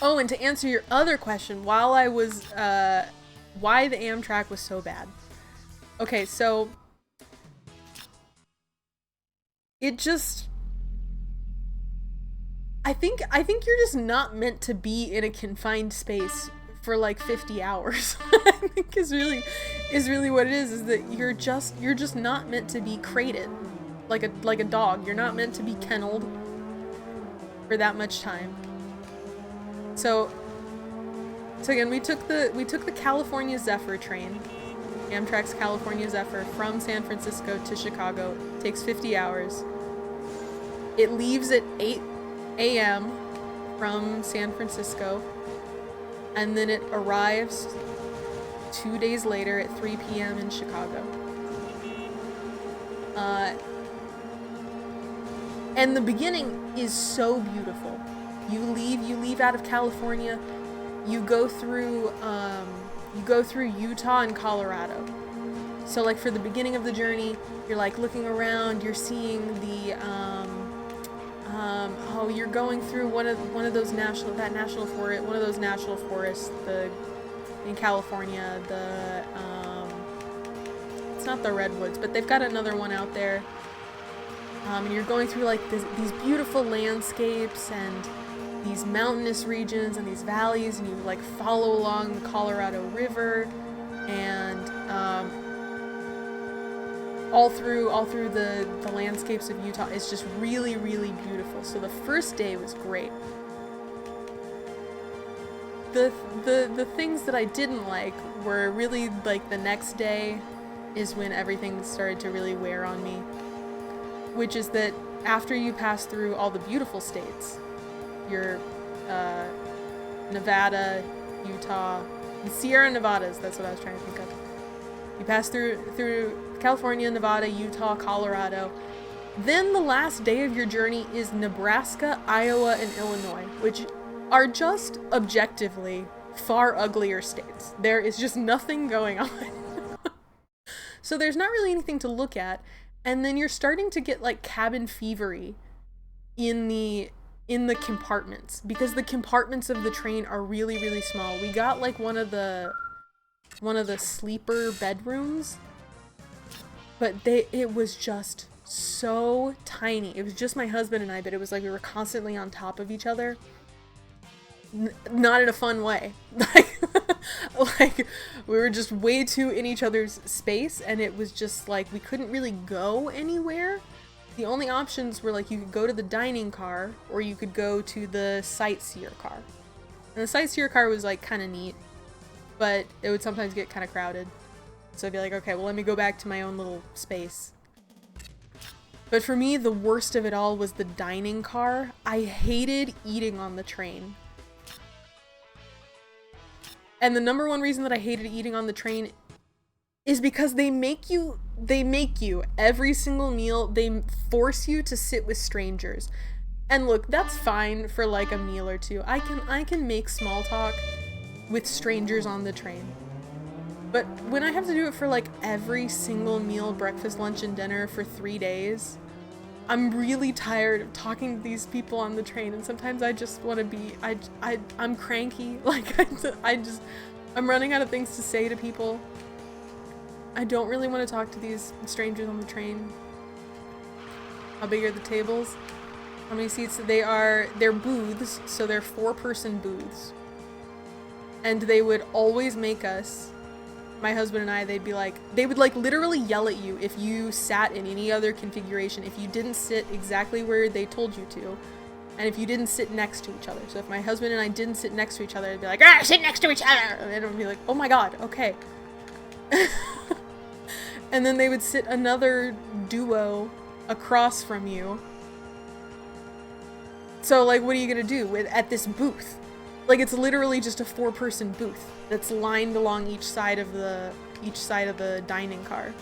Oh, and to answer your other question, while I was, why the Amtrak was so bad. Okay, so it just, I think you're just not meant to be in a confined space for like 50 hours. I think is really what it is that you're just not meant to be crated like a dog. You're not meant to be kenneled for that much time. So again, we took the California Zephyr train, Amtrak's California Zephyr, from San Francisco to Chicago. It takes 50 hours. It leaves at 8 a.m. from San Francisco, and then it arrives 2 days later at 3 p.m. in Chicago. And the beginning is so beautiful. You leave out of California, you go through Utah and Colorado. So like for the beginning of the journey, you're like looking around, you're seeing the you're going through one of those national forests in California, it's not the redwoods, but they've got another one out there. And you're going through like these beautiful landscapes and these mountainous regions and these valleys, and you like follow along the Colorado River, and all through the landscapes of Utah. It's just really, really beautiful. So the first day was great. The things that I didn't like were really like the next day is when everything started to really wear on me, which is that after you pass through all the beautiful states, your Nevada, Utah, the Sierra Nevadas, that's what I was trying to think of. You pass through California, Nevada, Utah, Colorado. Then the last day of your journey is Nebraska, Iowa, and Illinois, which are just objectively far uglier states. There is just nothing going on. So there's not really anything to look at. And then you're starting to get like cabin fevery in the compartments, because the compartments of the train are really, really small. We got like one of the sleeper bedrooms, but it was just so tiny. It was just my husband and I, but it was like we were constantly on top of each other. Not in a fun way. Like we were just way too in each other's space, and it was just like we couldn't really go anywhere. The only options were like you could go to the dining car or you could go to the sightseer car. And the sightseer car was like kind of neat, but it would sometimes get kind of crowded. So I'd be like, okay, well, let me go back to my own little space. But for me, the worst of it all was the dining car. I hated eating on the train. And the number one reason that I hated eating on the train is because they make you every single meal, they force you to sit with strangers. And look, that's fine for like a meal or two. I can make small talk with strangers on the train. But when I have to do it for like every single meal, breakfast, lunch, and dinner for 3 days, I'm really tired of talking to these people on the train, and sometimes I just want to be, I'm cranky. Like, I'm running out of things to say to people. I don't really want to talk to these strangers on the train. How big are the tables? How many seats? They're booths, so they're 4-person booths. And they would always make us, my husband and I, they would like literally yell at you if you sat in any other configuration, if you didn't sit exactly where they told you to, and if you didn't sit next to each other. So if my husband and I didn't sit next to each other, they'd be like, sit next to each other! And it would be like, oh my god, okay. And then they would sit another duo across from you. So like, what are you gonna do at this booth? Like, it's literally just a 4-person booth that's lined along each side of the dining car.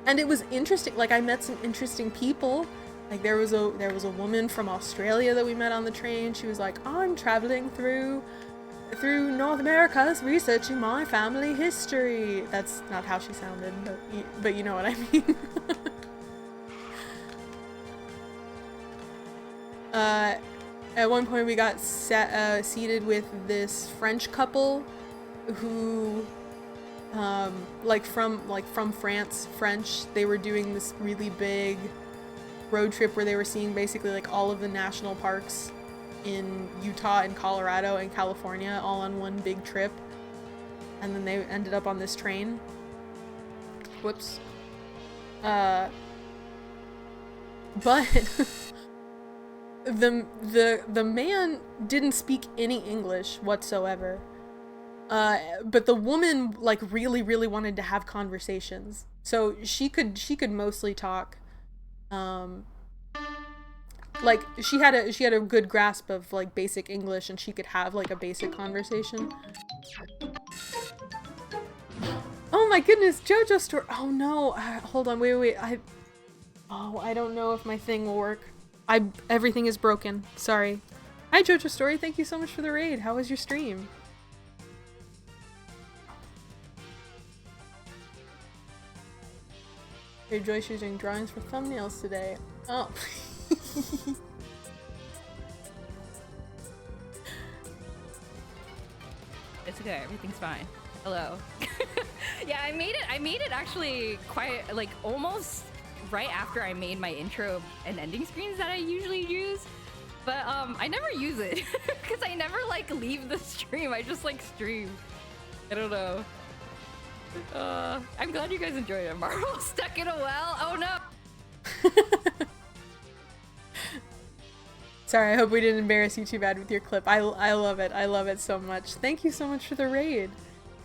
And it was interesting. Like, I met some interesting people. Like, there was a woman from Australia that we met on the train. She was like, I'm traveling through North America researching my family history. That's not how she sounded, but you know what I mean. At one point we got seated with this French couple who, from France, French. They were doing this really big road trip where they were seeing basically like all of the national parks in Utah and Colorado and California all on one big trip. And then they ended up on this train. Whoops. But the man didn't speak any English whatsoever. But the woman like really wanted to have conversations. So she could mostly talk. Like she had a good grasp of like basic English, and she could have like a basic conversation. Oh my goodness, JoJo Story. Oh no, hold on, wait. I don't know if my thing will work. Everything is broken. Sorry. Hi JoJo Story, thank you so much for the raid. How was your stream? Your Joyce using drawings for thumbnails today. Oh. It's okay, everything's fine. Hello. Yeah, I made it actually quite, like, almost right after I made my intro and ending screens that I usually use. But, I never use it. Because I never, like, leave the stream. I just, like, stream. I don't know. I'm glad you guys enjoyed it. Marvel stuck in a well? Oh, no! Sorry, I hope we didn't embarrass you too bad with your clip. I love it. I love it so much. Thank you so much for the raid.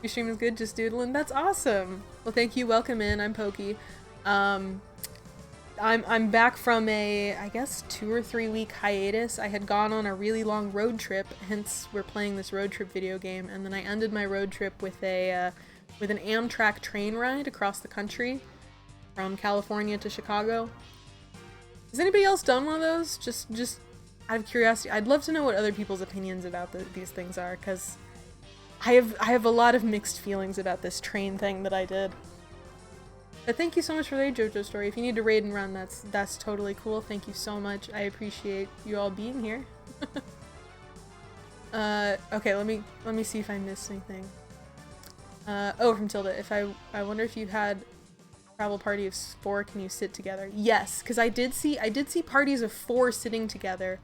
Your stream is good, just doodling. That's awesome. Well, thank you. Welcome in. I'm Poky. I'm back from a, I guess, 2 or 3 week hiatus. I had gone on a really long road trip, hence we're playing this road trip video game, and then I ended my road trip with an Amtrak train ride across the country from California to Chicago. Has anybody else done one of those? Just out of curiosity, I'd love to know what other people's opinions about these things are, because I have a lot of mixed feelings about this train thing that I did. But thank you so much for the JoJo Story. If you need to raid and run, that's totally cool. Thank you so much. I appreciate you all being here. Okay, let me see if I missed anything. Oh, from Tilda. I wonder if you had travel party of 4, can you sit together? Yes, because I did see parties of 4 sitting together.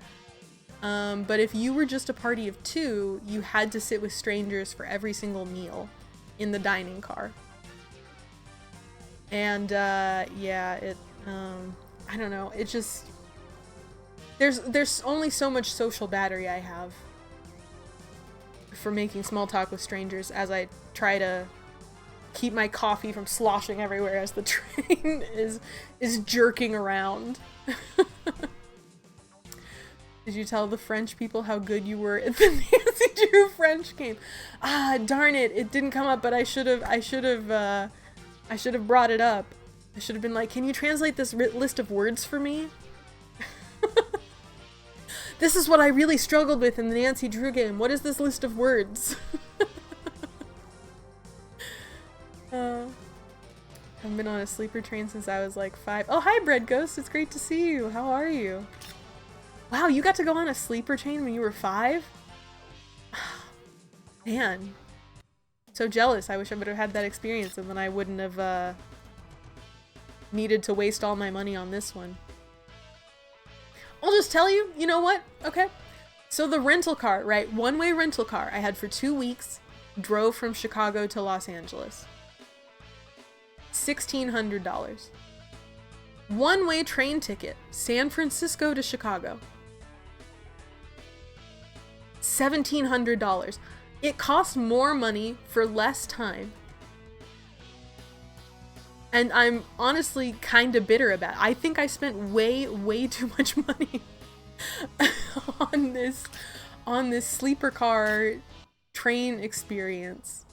But if you were just a party of 2, you had to sit with strangers for every single meal in the dining car. And yeah, I don't know. It just there's only so much social battery I have for making small talk with strangers as I try to keep my coffee from sloshing everywhere as the train is jerking around. Did you tell the French people how good you were at the Nancy Drew French game? Ah, darn it! It didn't come up, but I should have brought it up. I should have been like, can you translate this list of words for me? This is what I really struggled with in the Nancy Drew game. What is this list of words? I've been on a sleeper train since I was like 5. Oh, hi, Bread Ghost. It's great to see you. How are you? Wow, you got to go on a sleeper train when you were 5? Man. So jealous. I wish I would have had that experience and then I wouldn't have needed to waste all my money on this one. I'll just tell you, you know what? Okay. So the rental car, right? One-way rental car I had for 2 weeks, drove from Chicago to Los Angeles. $1,600. One-way train ticket, San Francisco to Chicago. $1,700. It cost more money for less time. And I'm honestly kind of bitter about it. I think I spent way too much money on this sleeper car train experience.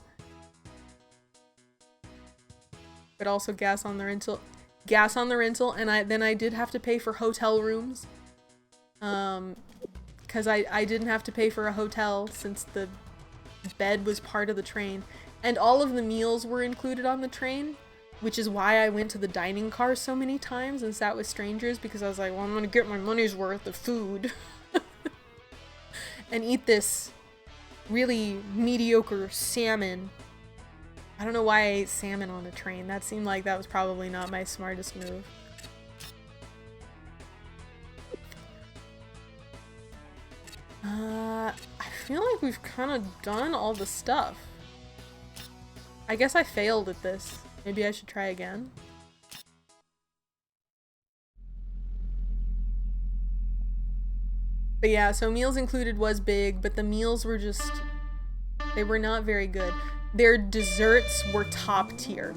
But also gas on the rental, and then I did have to pay for hotel rooms. Because I didn't have to pay for a hotel since the bed was part of the train. And all of the meals were included on the train, which is why I went to the dining car so many times and sat with strangers, because I was like, well, I'm gonna get my money's worth of food and eat this really mediocre salmon. I don't know why I ate salmon on a train. That seemed like that was probably not my smartest move. I feel like we've kind of done all the stuff. I guess I failed at this. Maybe I should try again. But yeah, so meals included was big, but the meals were just, they were not very good. Their desserts were top tier.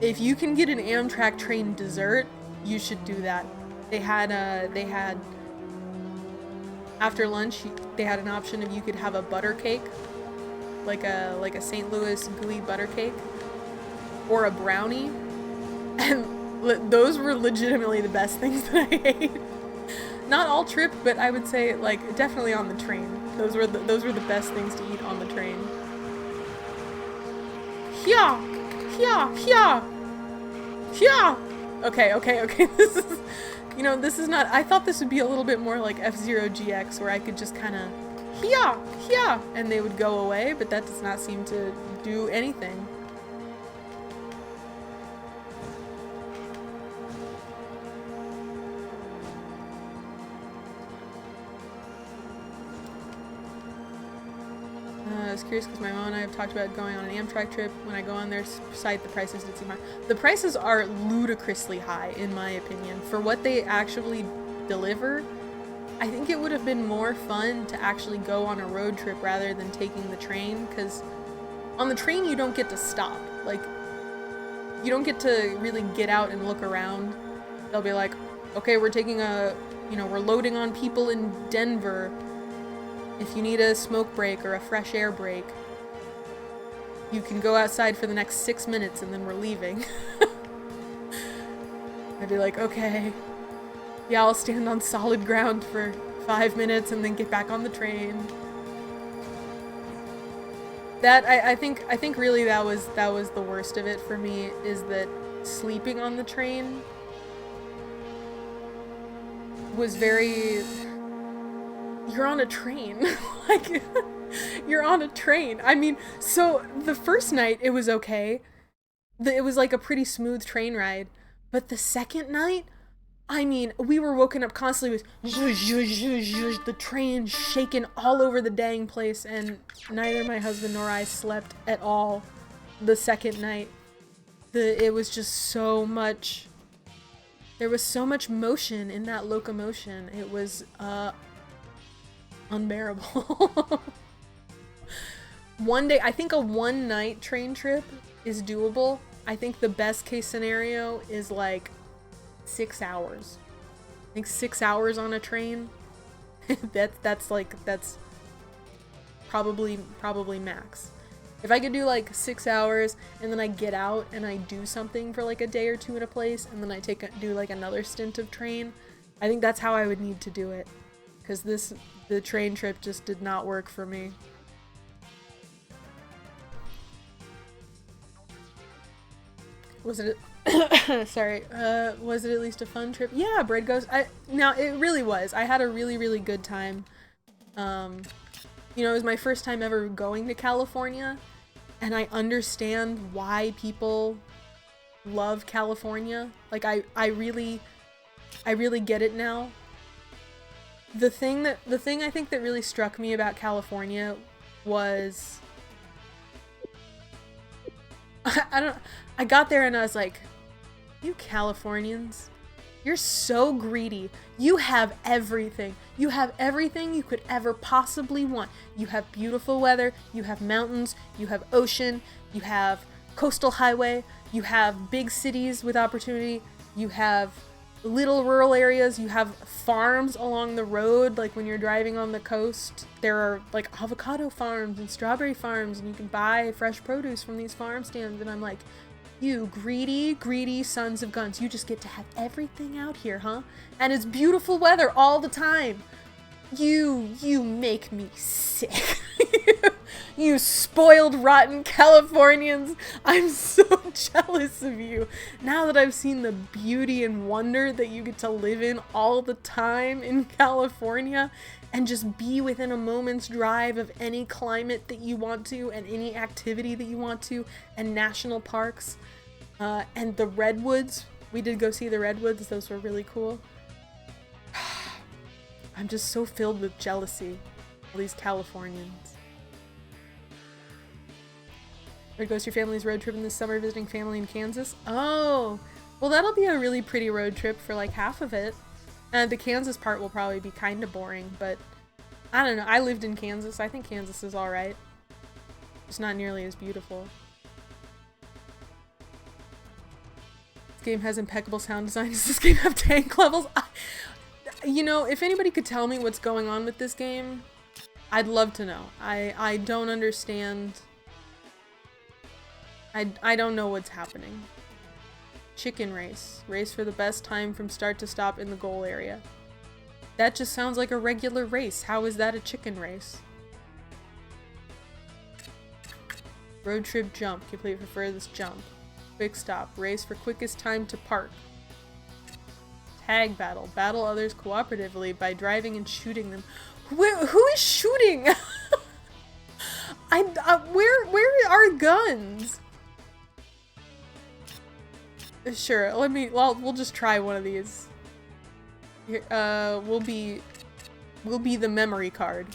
If you can get an Amtrak train dessert, you should do that. They had after lunch, they had an option of you could have a butter cake, like a St. Louis gooey butter cake, or a brownie, and those were legitimately the best things that I ate. Not all trip, but I would say like definitely on the train. Those were the best things to eat on the train. Yeah. Okay. This is, you know, this is not. I thought this would be a little bit more like F-Zero GX, where I could just kind of yeah, and they would go away, but that does not seem to do anything. I was curious because my mom and I have talked about going on an Amtrak trip. When I go on there, cite the prices did seem high. The prices are ludicrously high, in my opinion. For what they actually deliver, I think it would have been more fun to actually go on a road trip rather than taking the train, because on the train you don't get to stop. Like, you don't get to really get out and look around. They'll be like, okay, we're taking we're loading on people in Denver. If you need a smoke break or a fresh air break, you can go outside for the next 6 minutes and then we're leaving. I'd be like, okay, yeah, I'll stand on solid ground for 5 minutes and then get back on the train. That, I think really that was the worst of it for me, is that sleeping on the train was very... You're on a train. Like, you're on a train. I mean, so the first night it was okay. It was like a pretty smooth train ride. But the second night, I mean, we were woken up constantly with the train shaking all over the dang place, and neither my husband nor I slept at all the second night. It was just so much... There was so much motion in that locomotion. It was, unbearable. One day, I think a one-night train trip is doable. I think the best case scenario is like 6 hours. I think 6 hours on a train That's probably max. If I could do like 6 hours and then I get out and I do something for like a day or two in a place and then I do like another stint of train, I think that's how I would need to do it. Because the train trip just did not work for me. Was it sorry, was it at least a fun trip? Yeah, Bread Ghost. Now it really was. I had a really good time. You know, it was my first time ever going to California, and I understand why people love California. Like I really get it now. The thing I think that really struck me about California was I got there and I was like, you Californians, you're so greedy. You have everything. You have everything you could ever possibly want. You have beautiful weather, you have mountains, you have ocean, you have coastal highway, you have big cities with opportunity, you have little rural areas, you have farms along the road. Like when you're driving on the coast, there are like avocado farms and strawberry farms, and you can buy fresh produce from these farm stands. And I'm like, you greedy sons of guns, you just get to have everything out here, huh? And it's beautiful weather all the time. You make me sick. You spoiled, rotten Californians. I'm so jealous of you. Now that I've seen the beauty and wonder that you get to live in all the time in California and just be within a moment's drive of any climate that you want to and any activity that you want to, and national parks, and the redwoods. We did go see the redwoods. Those were really cool. I'm just so filled with jealousy. All these Californians. Where goes your family's road trip in this summer, visiting family in Kansas? Oh, well, that'll be a really pretty road trip for like half of it. The Kansas part will probably be kind of boring, but I don't know. I lived in Kansas. I think Kansas is alright. It's not nearly as beautiful. This game has impeccable sound design. Does this game have tank levels? You know, if anybody could tell me what's going on with this game, I'd love to know. I don't understand. I don't know what's happening. Chicken race. Race for the best time from start to stop in the goal area. That just sounds like a regular race. How is that a chicken race? Road trip jump. Complete for furthest jump. Quick stop. Race for quickest time to park. Tag battle. Battle others cooperatively by driving and shooting them. Who is shooting? Where are guns? Sure, we'll just try one of these. Here, we'll be the memory card.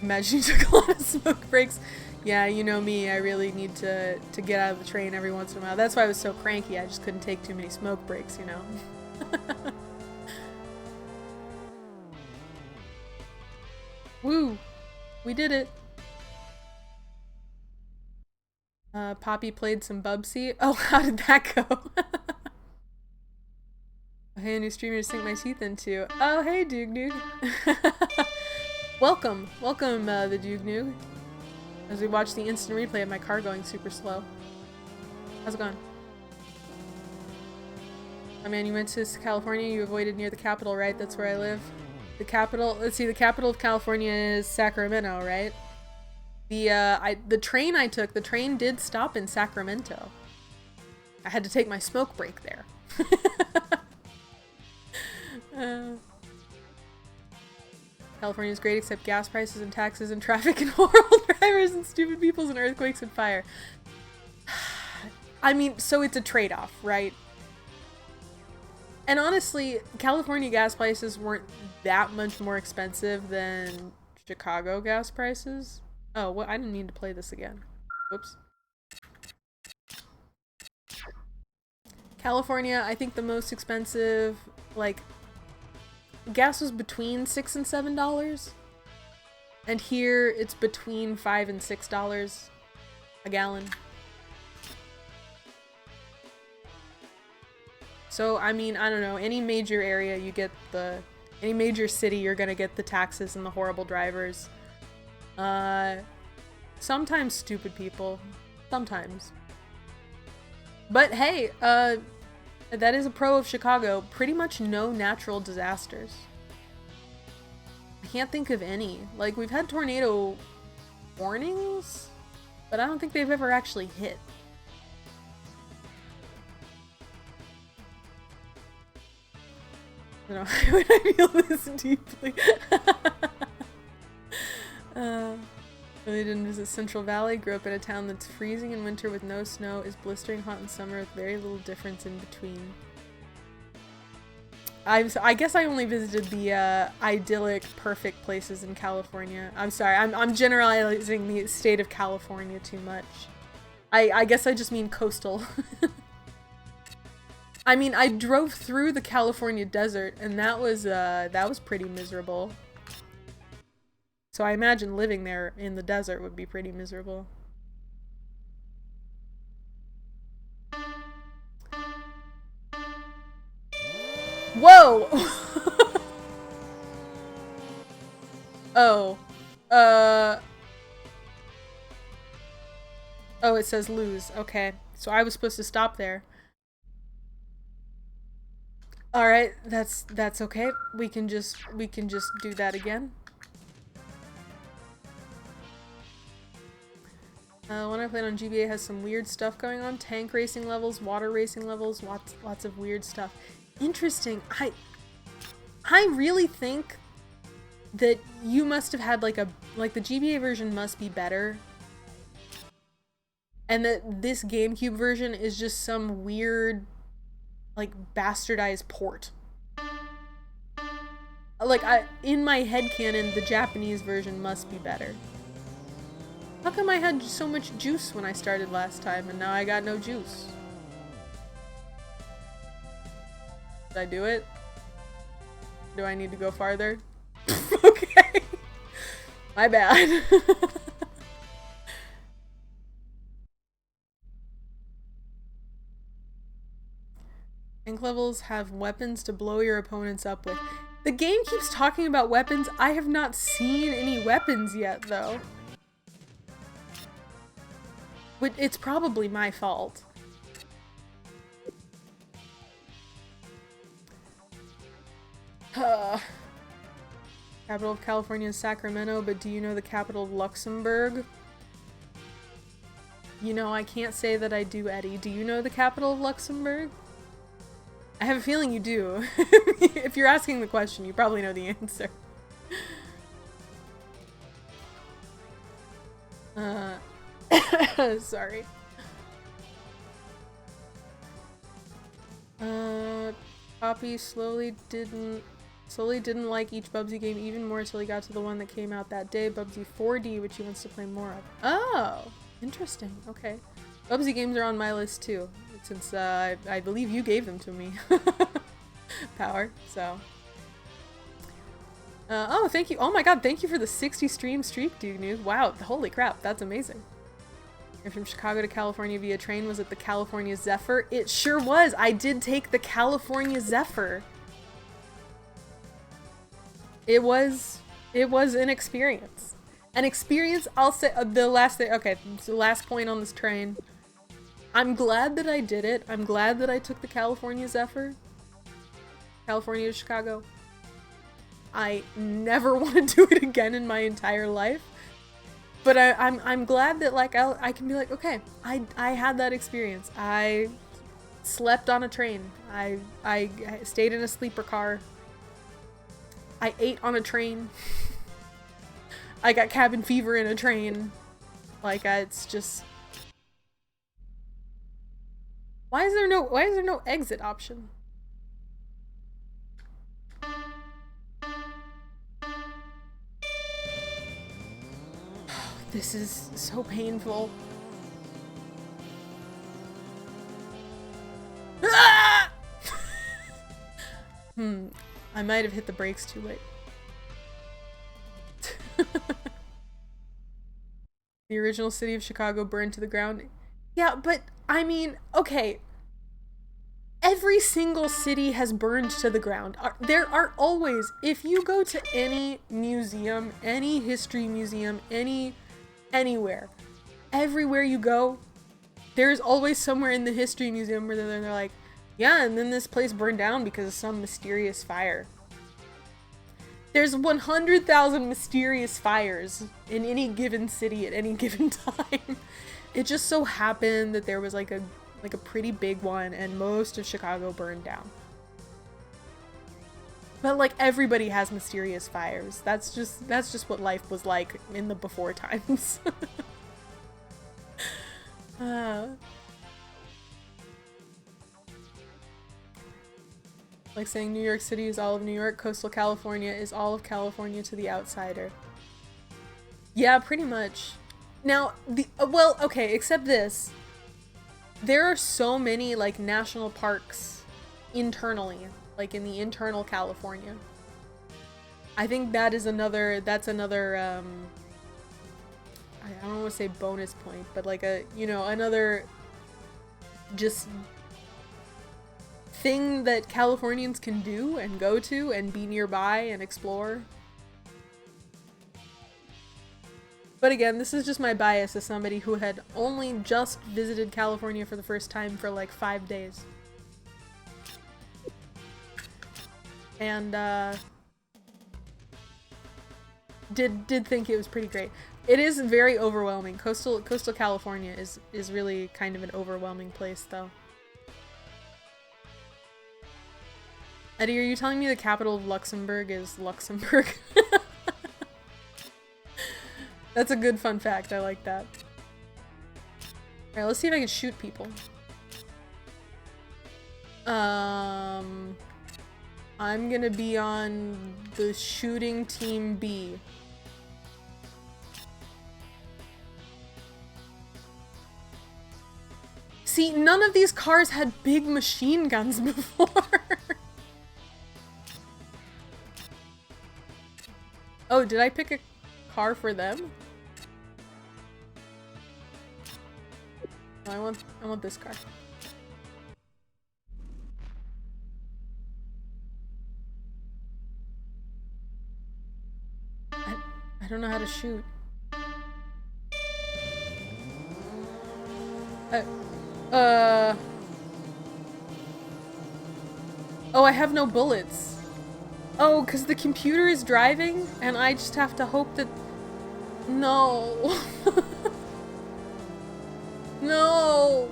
Imagine you took a lot of smoke breaks. Yeah, you know me, I really need to get out of the train every once in a while. That's why I was so cranky, I just couldn't take too many smoke breaks, you know? Woo! We did it! Poppy played some Bubsy. Oh, how did that go? Hey, a new streamer to sink my teeth into. Oh, hey, Doog Noog. Welcome, the Doog Noog. As we watch the instant replay of my car going super slow. How's it going? Oh man, you went to California, you avoided near the capital, right? That's where I live. The capital, let's see, the capital of California is Sacramento, right? The train I took, the train did stop in Sacramento. I had to take my smoke break there. California's great except gas prices and taxes and traffic and horrible drivers and stupid peoples and earthquakes and fire. I mean, so it's a trade-off, right? And honestly, California gas prices weren't that much more expensive than Chicago gas prices. Oh, what? I didn't mean to play this again. Whoops. California, I think the most expensive, like, gas was between $6 and $7, and here it's between $5 and $6 a gallon. So, I mean, I don't know, any major area you get any major city you're gonna get the taxes and the horrible drivers. Sometimes stupid people. Sometimes. But hey, that is a pro of Chicago. Pretty much no natural disasters. I can't think of any. Like, we've had tornado warnings, but I don't think they've ever actually hit. I don't know why would I feel this deeply. Really didn't visit Central Valley. Grew up in a town that's freezing in winter with no snow, is blistering hot in summer with very little difference in between. I guess I only visited the idyllic, perfect places in California. I'm sorry, I'm generalizing the state of California too much. I guess I just mean coastal. I mean, I drove through the California desert, and that was pretty miserable. So I imagine living there in the desert would be pretty miserable. Whoa! Oh. Oh, it says lose. Okay. So I was supposed to stop there. Alright, that's okay. We can just do that again. One I played on GBA has some weird stuff going on. Tank racing levels, water racing levels, lots of weird stuff. Interesting. I really think that you must have had like the GBA version must be better. And that this GameCube version is just some weird, like, bastardized port. Like, in my headcanon, the Japanese version must be better. How come I had so much juice when I started last time and now I got no juice? Did I do it? Do I need to go farther? Okay. My bad. Tank levels have weapons to blow your opponents up with. The game keeps talking about weapons. I have not seen any weapons yet, though. It's probably my fault. Capital of California is Sacramento, but do you know the capital of Luxembourg? You know, I can't say that I do, Eddie. Do you know the capital of Luxembourg? I have a feeling you do. If you're asking the question, you probably know the answer. Sorry. Poppy slowly didn't like each Bubsy game even more until he got to the one that came out that day, Bubsy 4D, which he wants to play more of. Oh, interesting. Okay. Bubsy games are on my list too, since I believe you gave them to me. Power, so. Oh, thank you. Oh my god, thank you for the 60 stream streak, Dude News. Wow, holy crap, that's amazing. You're from Chicago to California via train. Was it the California Zephyr? It sure was. I did take the California Zephyr. It was an experience. An experience, I'll say, the last thing, okay, so last point on this train. I'm glad that I did it. I'm glad that I took the California Zephyr. California to Chicago. I never want to do it again in my entire life. But I'm glad that, like, I can be like, okay, I had that experience. I slept on a train. I stayed in a sleeper car. I ate on a train. I got cabin fever in a train. Like, it's just... Why is there no exit option? This is so painful. Ah! I might have hit the brakes too late. The original city of Chicago burned to the ground. Yeah, but I mean, okay. Every single city has burned to the ground. There are always, if you go to any museum, any history museum, anywhere, everywhere you go, there's always somewhere in the history museum where they're like, yeah, and then this place burned down because of some mysterious fire. There's 100,000 mysterious fires in any given city at any given time. It just so happened that there was like a pretty big one and most of Chicago burned down. But like everybody has mysterious fires. That's just what life was like in the before times. Like saying New York City is all of New York, coastal California is all of California to the outsider. Yeah, pretty much. Now, well, okay, except this. There are so many, like, national parks internally, like in the internal California. I think that's another, I don't want to say bonus point, but like another just thing that Californians can do and go to and be nearby and explore. But again, this is just my bias as somebody who had only just visited California for the first time for like 5 days. And did think it was pretty great. It is very overwhelming. Coastal California is really kind of an overwhelming place though. Eddie, are you telling me the capital of Luxembourg is Luxembourg? That's a good fun fact. I like that. Alright, let's see if I can shoot people. I'm gonna be on the shooting team B. See, none of these cars had big machine guns before. Oh, did I pick a car for them? No, I want this car. I don't know how to shoot. Oh, I have no bullets. Oh, because the computer is driving and I just have to hope that... No. No.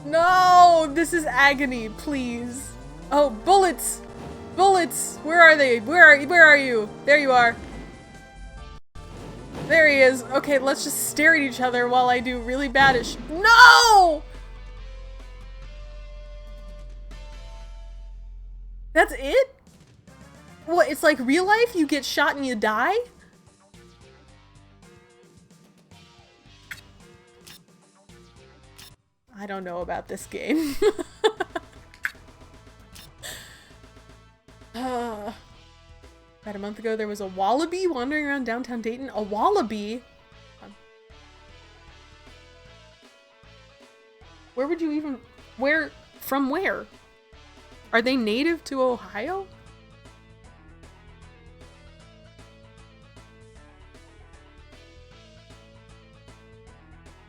No, this is agony, please. Oh, bullets. Bullets. Where are they? Where are you? There you are. There he is. Okay, let's just stare at each other while I do really bad at No! That's it? What, it's like real life? You get shot and you die? I don't know about this game. About a month ago, there was a wallaby wandering around downtown Dayton. A wallaby? Where would you even... Where? From where? Are they native to Ohio?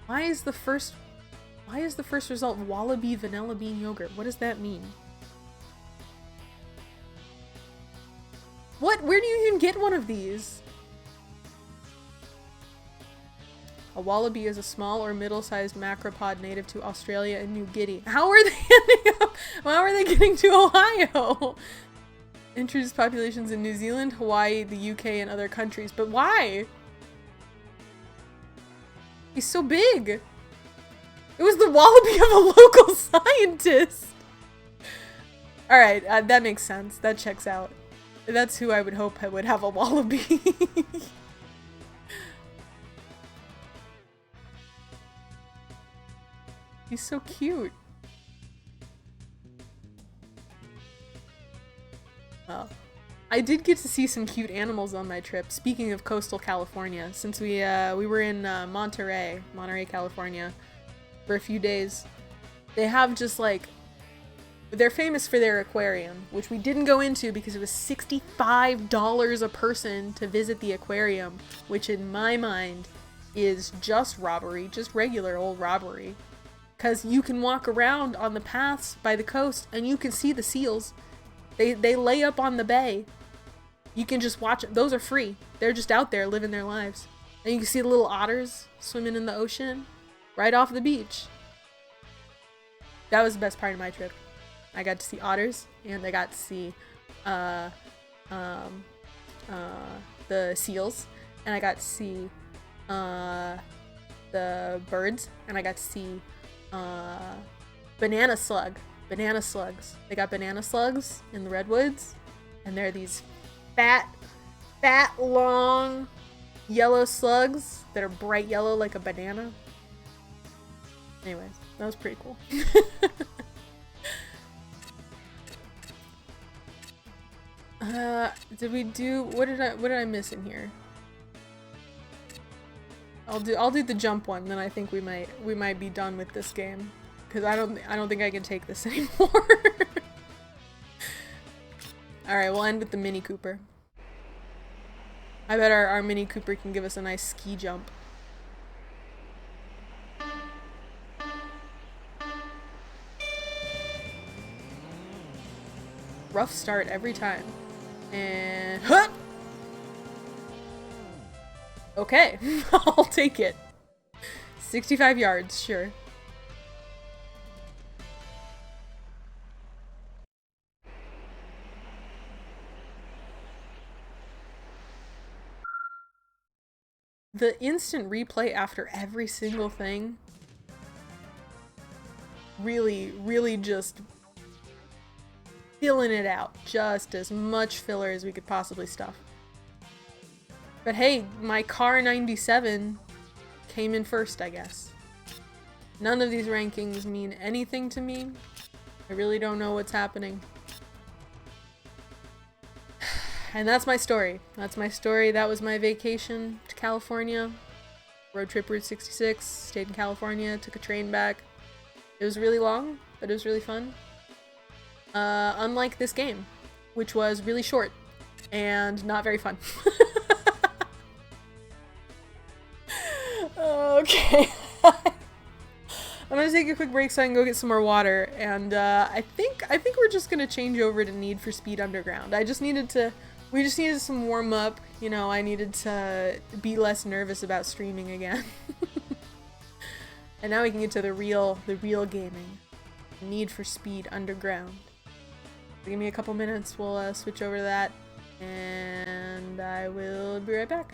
Why is the first result wallaby vanilla bean yogurt? What does that mean? What? Where do you even get one of these? A wallaby is a small or middle-sized macropod native to Australia and New Guinea. How are they ending up? How are they getting to Ohio? Introduced populations in New Zealand, Hawaii, the UK, and other countries. But why? He's so big. It was the wallaby of a local scientist. All right, that makes sense. That checks out. That's who I would hope I would have a wallaby. He's so cute. Oh. I did get to see some cute animals on my trip. Speaking of coastal California, since we were in Monterey, California, for a few days, they have just like, they're famous for their aquarium, which we didn't go into because it was $65 a person to visit the aquarium, which in my mind is just robbery, just regular old robbery. Because you can walk around on the paths by the coast and you can see the seals. They lay up on the bay. You can just watch it. Those are free. They're just out there living their lives. And you can see the little otters swimming in the ocean right off the beach. That was the best part of my trip. I got to see otters, and I got to see the seals, and I got to see the birds, and I got to see banana slugs. They got banana slugs in the redwoods, and they're these fat, long yellow slugs that are bright yellow like a banana. Anyways, that was pretty cool. Did we do, what did I miss in here? I'll do the jump one, then I think we might be done with this game, because I don't think I can take this anymore. All right, we'll end with the Mini Cooper. I bet our Mini Cooper can give us a nice ski jump. Rough start every time. And huh! Okay, I'll take it. 65 yards, sure. The instant replay after every single thing really just filling it out. Just as much filler as we could possibly stuff. But hey, my car 97 came in first, I guess. None of these rankings mean anything to me. I really don't know what's happening. And that's my story. That's my story. That was my vacation to California. Road trip Route 66. Stayed in California. Took a train back. It was really long, but it was really fun. Unlike this game, which was really short and not very fun. Okay. I'm gonna take a quick break so I can go get some more water, and I think we're just gonna change over to Need for Speed Underground. We just needed some warm up. You know, I needed to be less nervous about streaming again. And now we can get to the real gaming. Need for Speed Underground. So give me a couple minutes, we'll switch over to that, and I will be right back.